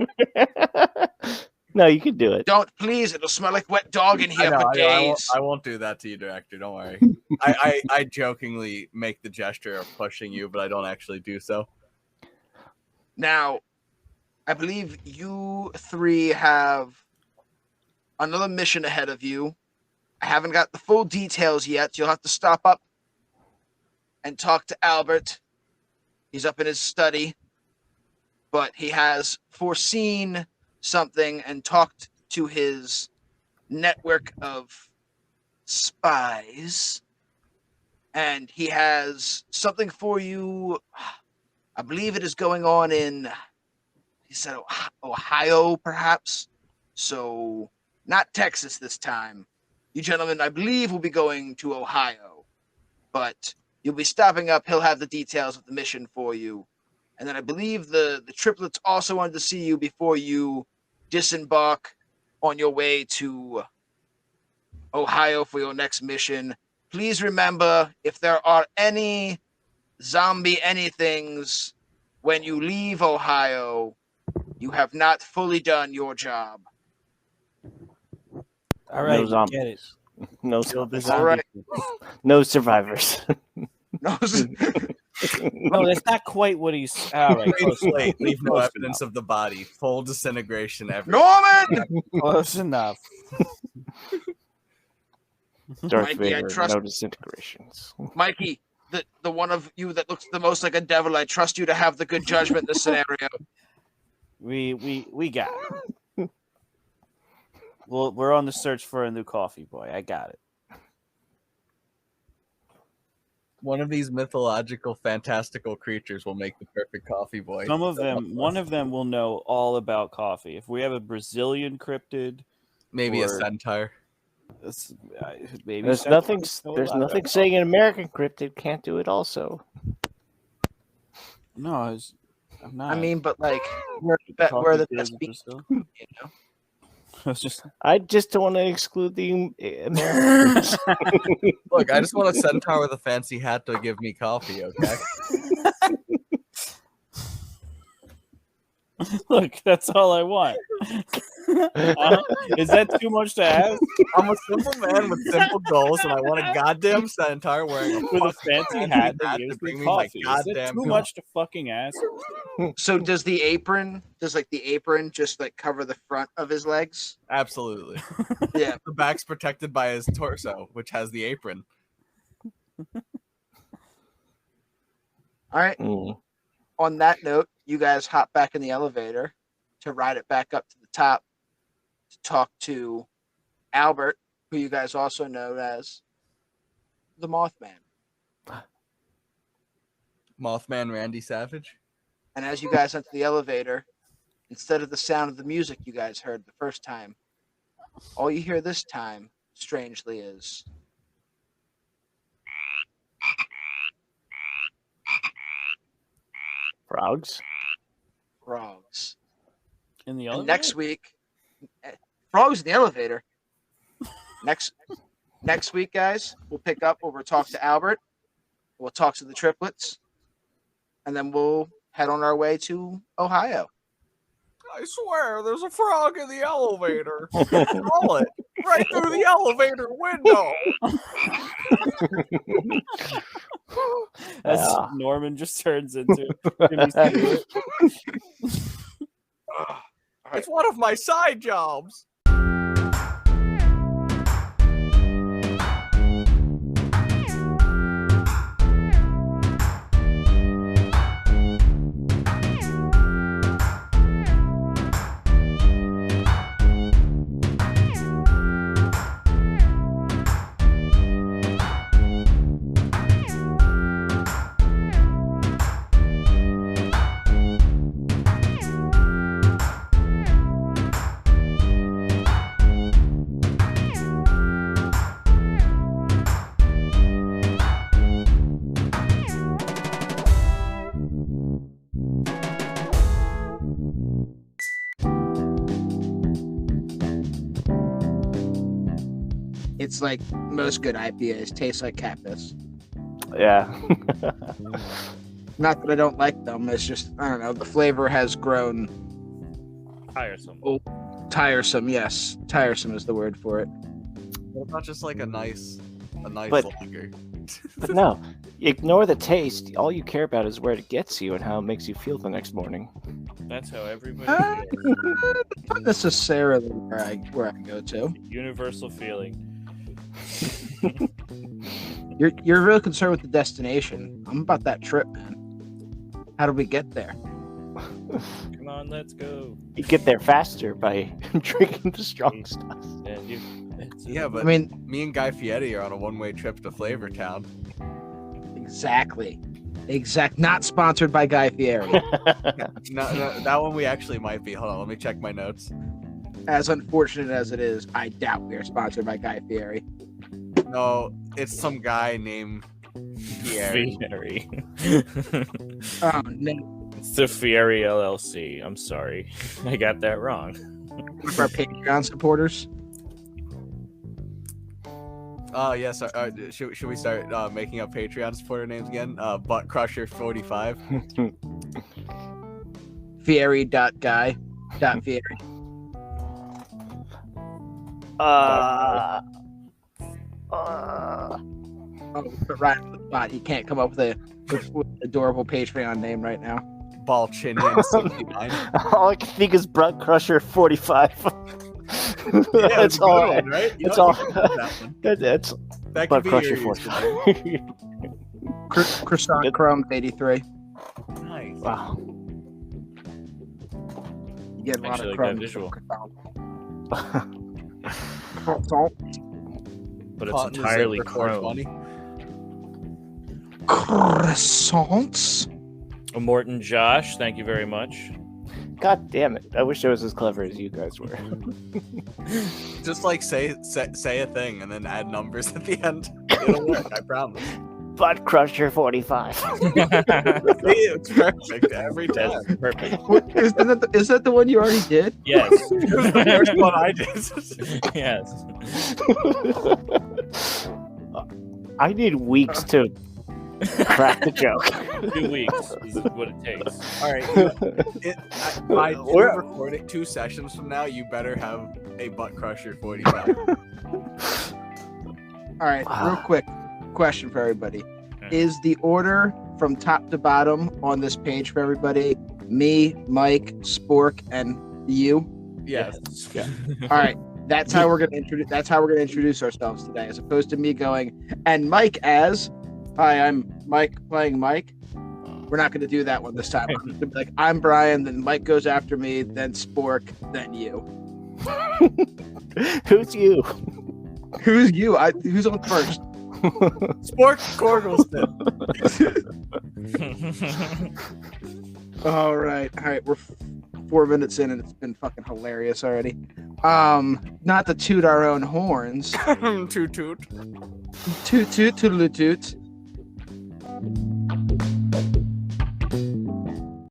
No, you can do it. Don't, please. It'll smell like wet dog in here for days. I won't do that to you, director. Don't worry. I jokingly make the gesture of pushing you, but I don't actually do so. Now, I believe you three have another mission ahead of you. I haven't got the full details yet. You'll have to stop up and talk to Albert. He's up in his study, but he has foreseen something and talked to his network of spies, and he has something for you. I believe it is going on in, he said, Ohio, perhaps. So not Texas this time. You gentlemen, I believe, will be going to Ohio, but you'll be stopping up. He'll have the details of the mission for you. And then I believe the triplets also wanted to see you before you disembark on your way to Ohio for your next mission. Please remember, if there are any zombie anythings when you leave Ohio, you have not fully done your job. All right, no zombies. get it. No zombies. All right. No survivors. No, No, that's not quite what he's. All right, Leave no evidence of the body. Full disintegration everywhere. Norman! close enough. Darth Mikey, Vader, no disintegrations. Mikey, the one of you that looks the most like a devil, I trust you to have the good judgment in this scenario. We got it. Well, we're on the search for a new coffee boy. I got it. One of these mythological, fantastical creatures will make the perfect coffee boy. Some of them, one of them will know all about coffee. If we have a Brazilian cryptid, maybe a centaur. Maybe there's nothing saying an American cryptid can't do it also. No, I'm not. I mean, but like, we're the best people, you know? I just don't want to exclude the Americans. Look, I just want a centaur with a fancy hat to give me coffee, okay? Look, that's all I want. Is that too much to ask? I'm a simple man with simple goals, and I want a goddamn centaur wearing With a fancy hat that gives me coffee. Is that too much to fucking ask? So does the apron just like cover the front of his legs? Absolutely. Yeah. The back's protected by his torso, which has the apron. All right. On that note, you guys hop back in the elevator to ride it back up to the top to talk to Albert, who you guys also know as the Mothman. Mothman Randy Savage. And as you guys enter the elevator, instead of the sound of the music you guys heard the first time, all you hear this time, strangely, is Frogs. In the and elevator? next week, frogs in the elevator. Next week, guys, we'll pick up. We'll talk to Albert. We'll talk to the triplets, and then we'll head on our way to Ohio. I swear, there's a frog in the elevator. Call it right through the elevator window. As Norman just turns into Jimmy Stewart. It's one of my side jobs. It's like most good IPAs taste like cat piss. Yeah. Not that I don't like them. It's just, I don't know, the flavor has grown Tiresome. tiresome. Yes, tiresome is the word for it. What about just like a nice But- lager? But no, ignore the taste. All you care about is where it gets you and how it makes you feel the next morning. That's how everybody feels. Not necessarily where I go to. Universal feeling. You're really concerned with the destination. I'm about that trip, man. How do we get there? Come on, let's go. You get there faster by drinking the strong stuff. Yeah, but I mean, me and Guy Fieri are on a one-way trip to Flavortown. exactly. Not sponsored by Guy Fieri. No, that one we actually might be. Hold on, let me check my notes. As unfortunate as it is, I doubt we are sponsored by Guy Fieri. No, it's some guy named Fieri. Fieri. Oh, no. It's the Fieri LLC. I'm sorry. I got that wrong. One of our Patreon supporters. Oh yes. Should we start making up Patreon supporter names again? Butt Crusher 45. Fieri.guy.fieri. But right on the spot, he can't come up with an adorable Patreon name right now. Balchinian 69. All I can think is Butt Crusher 45. Yeah, That's all. one, right? You That's know, all. you can use that one. That's That Butt could be Crusher your 45. Croissant Crumbs 83. Nice. Wow. You get a lot Actually, of like that crumbs. visual. Croissant. But it's Caught in the entirely zipper for chrome. 20. Croissants. Morton Josh, thank you very much. God damn it. I wish I was as clever as you guys were. Just like say a thing and then add numbers at the end. It'll work, I promise. Butt Crusher 45. It's perfect every time. That's perfect. Is that the one you already did? Yes. It was the first one I did. Yes. I need weeks to crack the joke. 2 weeks is what it takes. All right. By recording 2 sessions from now, you better have a Butt Crusher 45. All right, real quick question for everybody. Is the order from top to bottom on this page for everybody me, Mike, Spork, and you? Yes. Yeah. All right. That's how we're gonna introduce ourselves today, as opposed to me going and Mike as hi, I'm Mike playing Mike. We're not gonna do that one this time. I'm gonna be like, I'm Brian, then Mike goes after me, then Spork, then you. Who's you? Who's you? Who's on first? Spork Corgleston. All right. We're 4 minutes in, and it's been fucking hilarious already. Not to toot our own horns. Toot toot. Toot toot toodaloo toot.